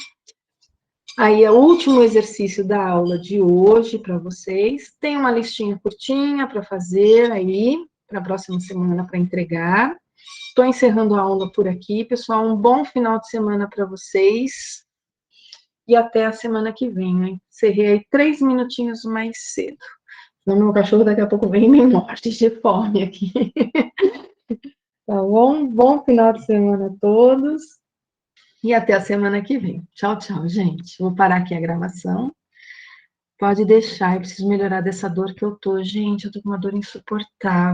Aí é o último exercício da aula de hoje para vocês. Tem uma listinha curtinha para fazer aí, para a próxima semana para entregar. Estou encerrando a aula por aqui, pessoal. Um bom final de semana para vocês. E até a semana que vem, hein? Encerrei aí 3 minutinhos mais cedo. Senão meu cachorro daqui a pouco vem e me morde de fome aqui. Tá bom? Bom final de semana a todos. E até a semana que vem. Tchau, tchau, gente. Vou parar aqui a gravação. Pode deixar, eu preciso melhorar dessa dor que eu tô. Gente, eu tô com uma dor insuportável.